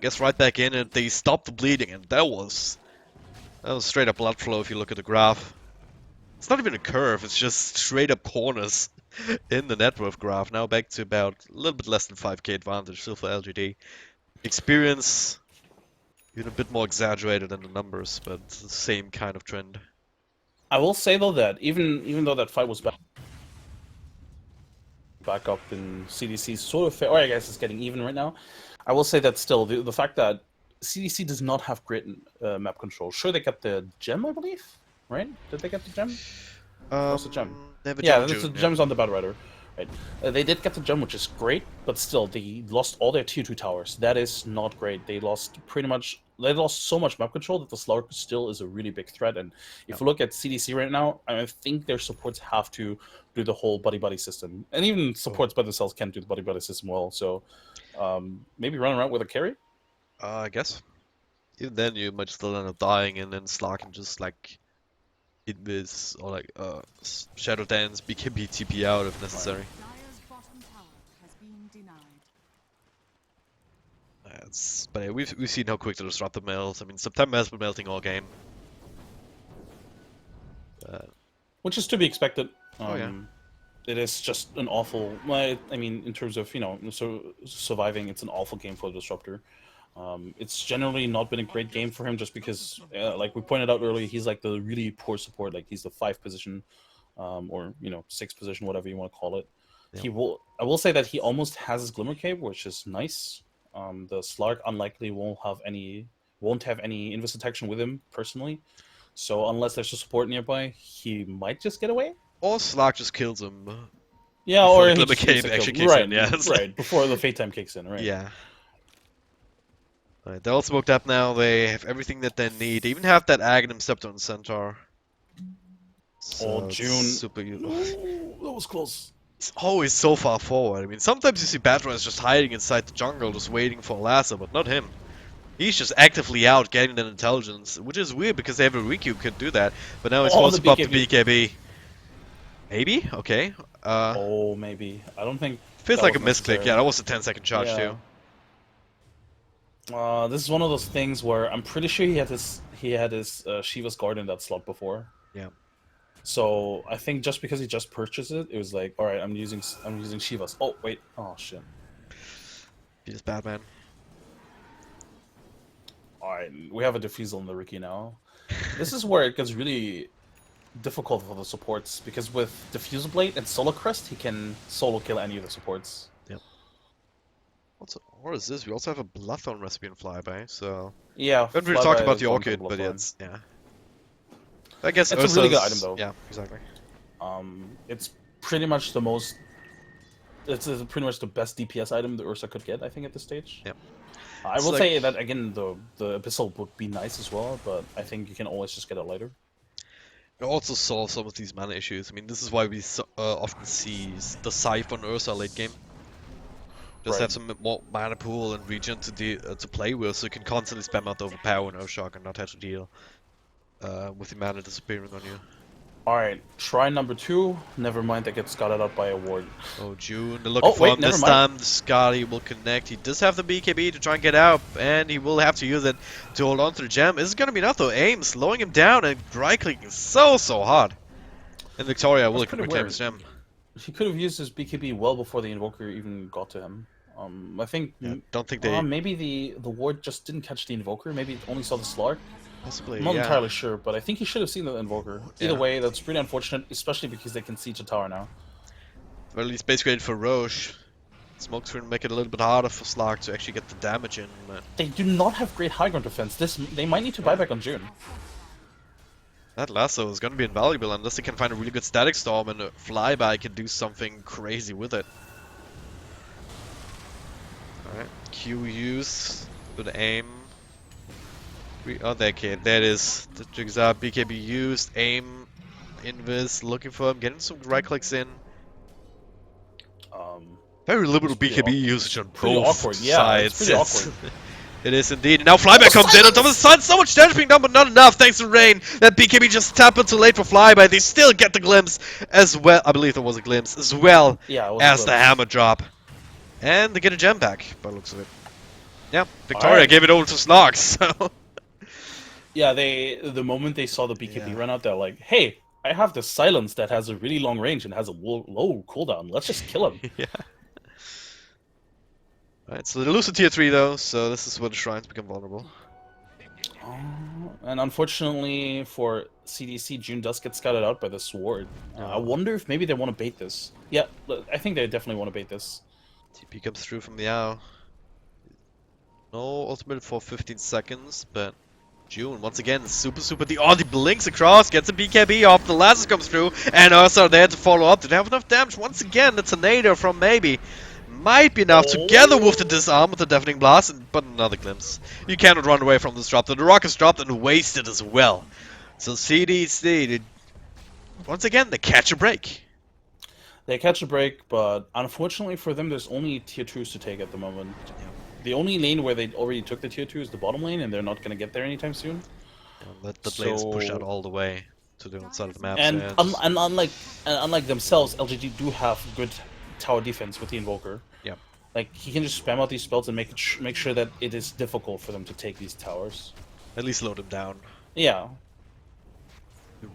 gets right back in and they stop the bleeding, and that was straight up blood flow if you look at the graph. It's not even a curve, it's just straight up corners in the net worth graph. Now back to about a little bit less than 5k advantage still for LGD. Experience even a bit more exaggerated than the numbers, but it's the same kind of trend. I will say though that even though that fight was back up in CDC's sort of fair, or I guess it's getting even right now. I will say that still the fact that CDC does not have great map control. Sure, they got the gem, I believe, right? Did they get the gem? What's the gem? Never Yeah, Jump that's the June, yeah. gems on the Battle Rider. Right. They did get the gem, which is great, but still, they lost all their tier 2 towers. That is not great. They lost pretty much. They lost so much map control that the Slark still is a really big threat. And if you look at CDC right now, I think their supports have to do the whole buddy system, and even supports by themselves can do the buddy system well. So maybe run around with a carry. I guess. Even then, you might still end up dying, and then Slark can just like Invis or like Shadow Dance, BKB TP out if necessary. But yeah, we've seen how quick the disruptor melts. I mean, September has been melting all game. Which is to be expected. Oh yeah. It is just an awful. I mean, in terms of surviving, it's an awful game for the disruptor. It's generally not been a great game for him, just because, like we pointed out earlier, he's like the really poor support. Like he's the 5 position, or 6 position, whatever you want to call it. Yeah. I will say that he almost has his Glimmer Cape, which is nice. The Slark unlikely won't have any Invis detection with him personally. So unless there's a support nearby, he might just get away. Or Slark just kills him. Yeah, Before or the he Glimmer just Cape actually kicks right, in, yeah. right before the Fate Time kicks in, right? Yeah. Alright, they're all smoked up now. They have everything that they need. They even have that Aghanim Scepter on Centaur. So it's June. super Ooh, that was close. It's always so far forward. I mean, sometimes you see Batman just hiding inside the jungle, just waiting for a lasso, but not him. He's just actively out getting that intelligence, which is weird because they have a Riku who could do that. But now he's supposed to pop the BKB. Maybe? Okay. Oh, maybe. I don't think. Feels like a misclick. Yeah, that was a 10-second charge too. This is one of those things where I'm pretty sure he had his Shiva's Guard in that slot before. Yeah. So I think just because he just purchased it, it was like, all right, I'm using Shiva's. Oh wait, oh shit. He's Batman. All right, we have a defusal in the Riki now. This is where it gets really difficult for the supports, because with Diffusal Blade and Solar Crest, he can solo kill any of the supports. Yep. What is this? We also have a Bloodthorn recipe in Flyby, so... Yeah, we haven't really talked about the Orchid, but it's... Yeah. I guess it's a really good item, though. Yeah, exactly. It's pretty much the most... It's pretty much the best DPS item that Ursa could get, I think, at this stage. Yep. I will say that, again, the Abyssal would be nice as well, but I think you can always just get it later. It also solves some of these mana issues. I mean, this is why we often see the Scythe on Ursa late game. Just have some more mana pool and region to play with, so you can constantly spam out the overpower and Earthshock and not have to deal with the mana disappearing on you. Alright, try number 2. Never mind, that gets scouted out by a ward. Oh, June. They're looking for him this time. The Scotty will connect. He does have the BKB to try and get out, and he will have to use it to hold on to the gem. This is going to be enough, though. Aim slowing him down and right-clicking so hard. And Victoria will reclaim his gem. He could have used his BKB well before the Invoker even got to him. I think... Yeah, don't think they... maybe the ward just didn't catch the Invoker. Maybe it only saw the Slark. Possibly, I'm not yeah. entirely sure, but I think he should have seen the Invoker. Either Yeah. way, that's pretty unfortunate, especially because they can siege a tower now. Well, at least base grade for Roche. Smoke screen make it a little bit harder for Slark to actually get the damage in. They do not have great high ground defense. They might need to buy back on June. That lasso is gonna be invaluable unless they can find a really good static storm and a flyby can do something crazy with it. Alright, Q used, good aim. Oh, there it is. The Jigsaw BKB used, aim, invis, looking for him, getting some right clicks in. Very liberal BKB usage on both awkward. Yeah, sides. it's pretty awkward. It is indeed. And now Flyby comes in on top of the side. So much damage being done, but not enough thanks to Rain. That BKB just tapped too late for Flyby. They still get the glimpse as well. I believe there was a glimpse as well as the hammer drop. And they get a gem back by the looks of it. Yeah, Victoria gave it over to Slark, so... Yeah, the moment they saw the BKB run out, they're like, hey, I have this silence that has a really long range and has a low cooldown. Let's just kill him. Yeah. Alright, so they lose to tier 3 though, so this is where the shrines become vulnerable. And unfortunately for CDC, June does get scouted out by the sword. I wonder if maybe they want to bait this. Yeah, I think they definitely want to bait this. TP comes through from the Yao. No ultimate for 15 seconds, but June once again super the he blinks across, gets a BKB off, the lasso comes through, and also there to follow up. Did they have enough damage? Once again, the tornado from maybe might be enough together with the disarm with the deafening blast, but another glimpse. You cannot run away from this drop. The rock is dropped and wasted as well. So CDC, once again, they catch a break. They catch a break, but unfortunately for them, there's only tier 2s to take at the moment. Yeah. The only lane where they already took the tier 2 is the bottom lane, and they're not going to get there anytime soon. Yeah, the lanes push out all the way to the outside of the map. And, unlike themselves, LGD do have good tower defense with the Invoker. Yeah. Like, he can just spam out these spells and make sure that it is difficult for them to take these towers. At least slow them down. Yeah.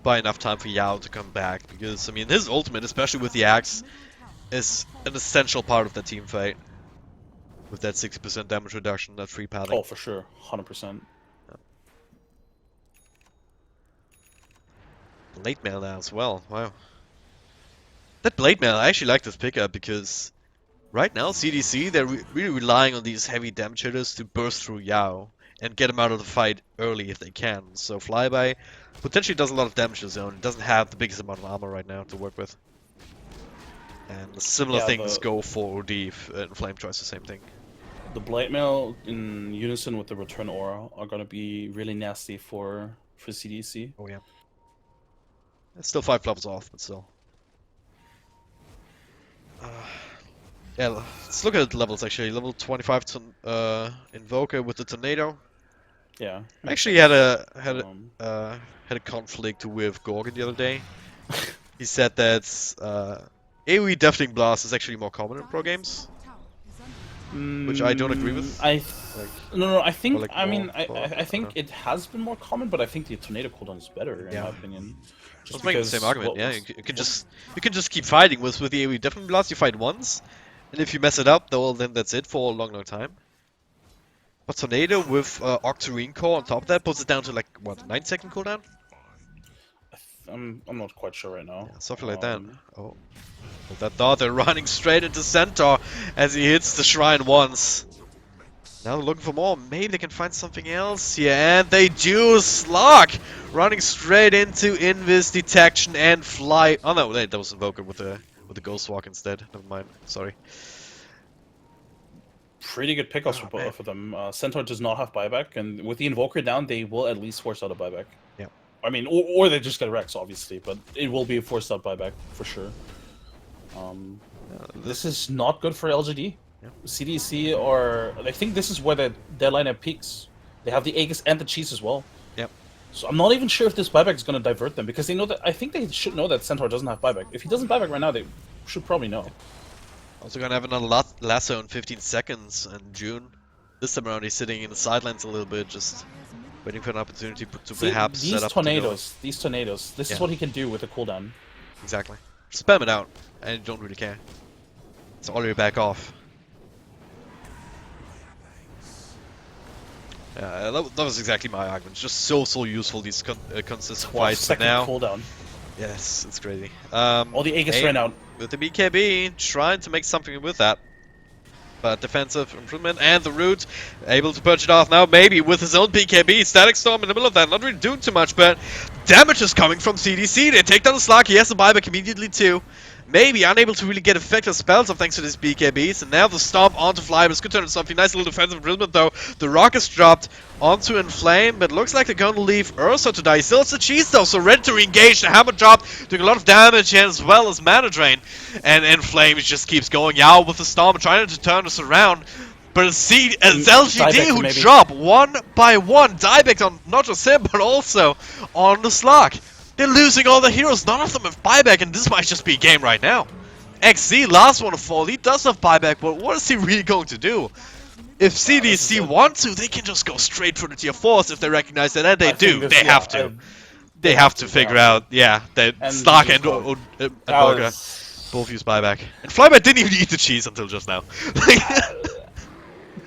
Buy enough time for Yao to come back, because, I mean, his ultimate, especially with the axe, is an essential part of the team fight. With that 60% damage reduction, that free padding. Oh, for sure. 100%. Yeah. Blade mail now as well. Wow. That blade mail, I actually like this pickup because right now CDC, they're really relying on these heavy damage hitters to burst through Yao and get him out of the fight early if they can. So Flyby potentially does a lot of damage to his own. It doesn't have the biggest amount of armor right now to work with. And similar things go for OD and Flame tries the same thing. The Blade Mail in unison with the Return Aura are going to be really nasty for CDC. Oh yeah. It's still 5 levels off, but still. Yeah, let's look at the levels actually. Level 25 to Invoker with the Tornado. Yeah. I actually had a conflict with Gorgon the other day. He said that AoE Deafening Blast is actually more common in pro games. Which I don't agree with. I think I think it has been more common, but I think the tornado cooldown is better in my opinion. Just making the same argument. Yeah, you can just keep fighting with the AoE Deafening Blast. You fight once, and if you mess it up, well, then that's it for a long time. But tornado with Octarine Core on top of that puts it down to like what, 9-second cooldown? I'm not quite sure right now. Yeah, something like that. Oh. With that thought, they're running straight into Centaur as he hits the shrine once. Now they're looking for more. Maybe they can find something else here. And they do. Slark running straight into Invis detection and fly. Oh no, that was Invoker with the Ghost Walk instead. Never mind. Sorry. Pretty good pickups for both of them. Centaur does not have buyback, and with the Invoker down, they will at least force out a buyback. Yeah. I mean, or they just get Rex, obviously, but it will be a forced out buyback for sure. This is not good for LGD. Yeah. CDC I think this is where their lineup peaks. They have the Aegis and the Cheese as well. Yep. So I'm not even sure if this buyback is going to divert them, because they know that. I think they should know that Centaur doesn't have buyback. If he doesn't buyback right now, they should probably know. Also gonna have another lasso in 15 seconds in June. This time around he's sitting in the sidelines a little bit, just waiting for an opportunity to perhaps set up these tornadoes, this is what he can do with a cooldown. Exactly. Spam it out, and you don't really care. It's already back off. That was exactly my argument. It's just so useful, these consist 12 fights, but second now, cooldown. yes, it's crazy. All the Aegis ran Aim out. with the BKB, trying to make something with that. But defensive improvement and the root able to purge it off now, maybe with his own BKB. Static Storm in the middle of that, not really doing too much, but damage is coming from CDC. They take down the Slug, he has the buyback immediately too. Maybe unable to really get effective spells off thanks to these BKBs. And now the Stomp onto Fly, but it's good turn into something. Nice little defensive improvement though. The Rock is dropped onto Inflame, but looks like they're going to leave Ursa to die. He still has the cheese though, so ready to re-engage. The Hammer drop, doing a lot of damage here as well as Mana Drain. And Inflame just keeps going out with the Stomp, trying to turn this around. But it's LGD Dieback, who maybe. drop one by one. Dieback on not just him, but also on the Slug. They're losing all the heroes. None of them have buyback, and this might just be a game right now. XZ, last one to fall. He does have buyback, but what is he really going to do? If This is CDC it. want to, they can just go straight for the tier 4s if they recognize that, and they I think do. this, They yeah, have to. They have to They figure have to. out, yeah, that And Stark GG's and gone. That Volga was both use buyback. And Flyby didn't even eat the cheese until just now.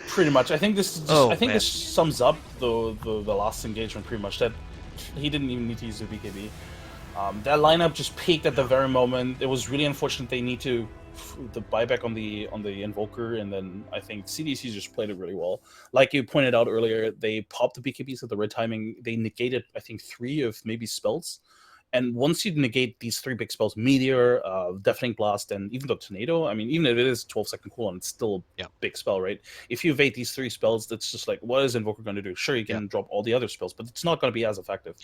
pretty much. I think this is just. Oh, I think man. this sums up the last engagement pretty much. That he didn't even need to use the BKB. That lineup just peaked at the very moment. It was really unfortunate. They need to the buyback on the Invoker, and then I think CDC just played it really well. Like you pointed out earlier, they popped the BKBs at the right timing. They negated, I think, 3 of maybe spells. And once you negate these 3 big spells, Meteor, Deafening Blast, and even the Tornado, I mean, even if it is 12-second cooldown, it's still a big spell, right? If you evade these 3 spells, that's just like, what is Invoker going to do? Sure, you can drop all the other spells, but it's not going to be as effective.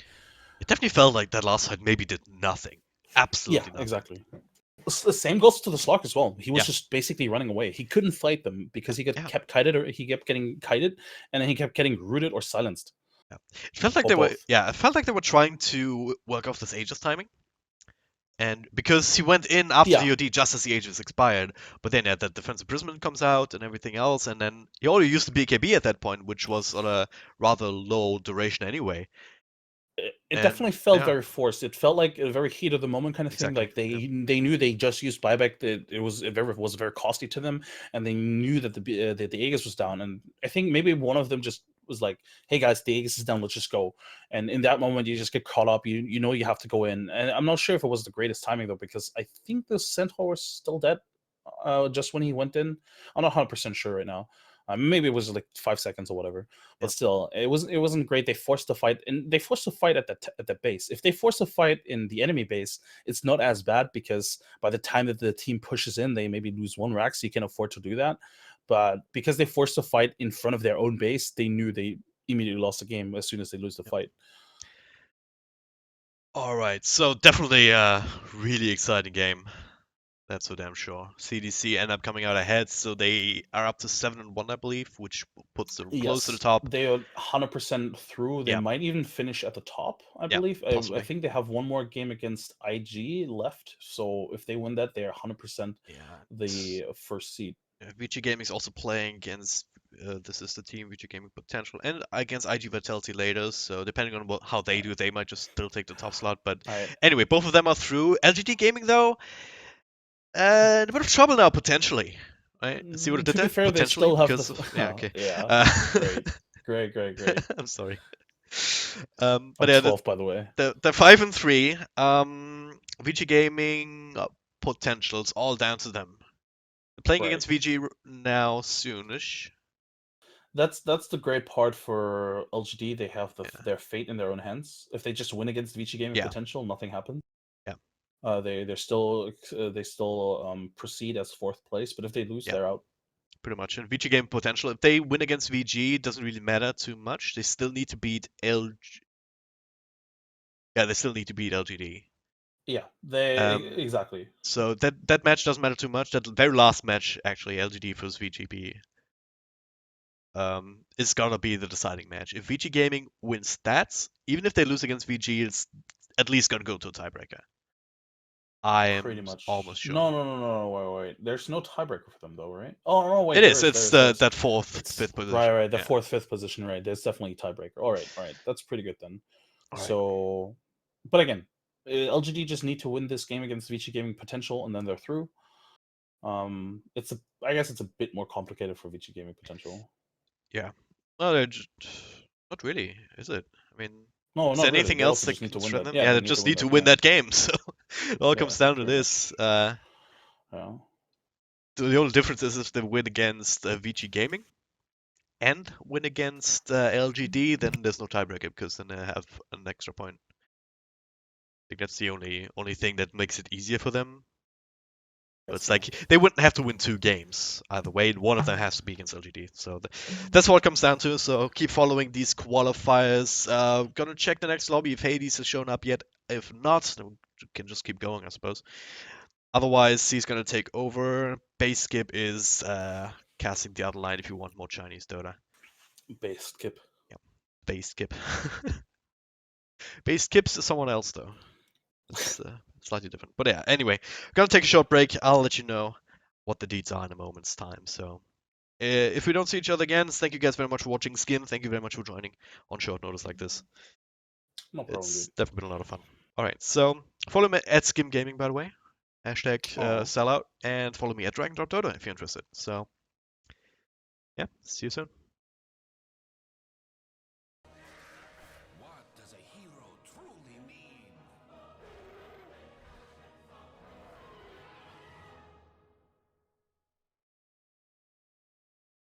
It definitely felt like that last fight maybe did nothing. Yeah, Absolutely nothing. exactly. The same goes to the Slug as well. He was Yeah. just basically running away. He couldn't fight them because he Yeah. kept kited, or he kept getting kited, and then he kept getting rooted or silenced. It felt like Or they were, both. it felt like they were trying to work off this Aegis timing. And because he went in after Yeah. the OD just as the Aegis expired, but then that defensive imprisonment comes out and everything else, and then he already used the BKB at that point, which was on a rather low duration anyway. It definitely felt yeah, very forced. It felt like a very heat of the moment kind of thing. exactly. Like they knew they just used buyback. That it was very costly to them, and they knew that the Aegis was down. And I think maybe one of them just was like, "Hey guys, the Aegis is down. Let's just go." And in that moment, you just get caught up. You know you have to go in. And I'm not sure if it was the greatest timing though, because I think the Centaur was still dead just when he went in. I'm not 100% sure right now. Maybe it was like 5 seconds or whatever, but Yep. still, it wasn't great. They forced the fight, and they forced the fight at the base. If they force a fight in the enemy base, it's not as bad because by the time that the team pushes in, they maybe lose 1 rack, so you can afford to do that. But because they forced the fight in front of their own base, they knew they immediately lost the game as soon as they lose the fight. All right, so definitely a really exciting game. That's for damn sure. CDC end up coming out ahead, so they are up to 7-1, I believe, which puts them close to the Yes, top. they are 100% through. They Yeah, might even finish at the top, I yeah, believe. I possibly. think they have one more game against IG left, so if they win that, they are 100% Yeah. the first seed. VG Gaming is also playing against this is the team VG Gaming Potential and against IG Vitality later. So depending on how they do, they might just still take the top slot. But Right. anyway, both of them are through. LGD Gaming though, in a bit of trouble now potentially. Right? See what I did To be there? fair, they Potentially still have because the of yeah. Okay. yeah. Uh, Great. I'm sorry. But I'm yeah, 12, by the way. the 5-3. VG Gaming potentials all down to them. Playing Right. against VG now soonish. That's the great part for LGD. They have Yeah. their fate in their own hands. If they just win against Vici Gaming Yeah. Potential, nothing happens. Yeah. They still proceed as 4th place, but if they lose, Yeah. they're out. Pretty much. And VG game potential. If they win against VG, it doesn't really matter too much. They still need to beat LG. Yeah, they still need to beat LGD. Yeah, they Um, exactly. so that match doesn't matter too much. That very last match, actually, LGD versus VGB, is gonna be the deciding match. If VG Gaming wins that, even if they lose against VG, it's at least gonna go to a tiebreaker. I Pretty am almost much. sure. No, wait. There's no tiebreaker for them though, right? Oh no, wait. It is. There It's is. that fourth, It's fifth position. right. The Yeah. 4th, 5th position, right? There's definitely a tiebreaker. All right. That's pretty good then. All right. So, but again, LGD just need to win this game against Vici Gaming Potential, and then they're through. I guess it's a bit more complicated for Vici Gaming Potential. Yeah. Well, Not really, is it? I mean, No, is there not really. anything They else also that just need can to win strengthen that. them? Yeah, Yeah, they they need to just win need to that win game. that game. So it all Yeah, comes down to pretty this. much. Yeah. The only difference is if they win against VG Gaming and win against LGD, then there's no tiebreaker because then they have an extra point. I think that's the only thing that makes it easier for them. I But it's see. like they wouldn't have to win two games either way. One of them has to be against LGD. So that's what it comes down to. So keep following these qualifiers. Gonna check the next lobby if Hades has shown up yet. If not, then we can just keep going, I suppose. Otherwise, he's gonna take over. Base skip is casting the other line if you want more Chinese Dota. Base skip. Yep, base skip. Base skips is someone else though. It's slightly different. But yeah, anyway, gonna take a short break. I'll let you know what the deeds are in a moment's time. So if we don't see each other again, thank you guys very much for watching. Skin, thank you very much for joining on short notice like this. No problem, It's dude. definitely been a lot of fun. All right, so follow me at Skim Gaming, by the way. Hashtag Oh. sellout, and follow me at Dragon.Dodo if you're interested. So yeah, see you soon.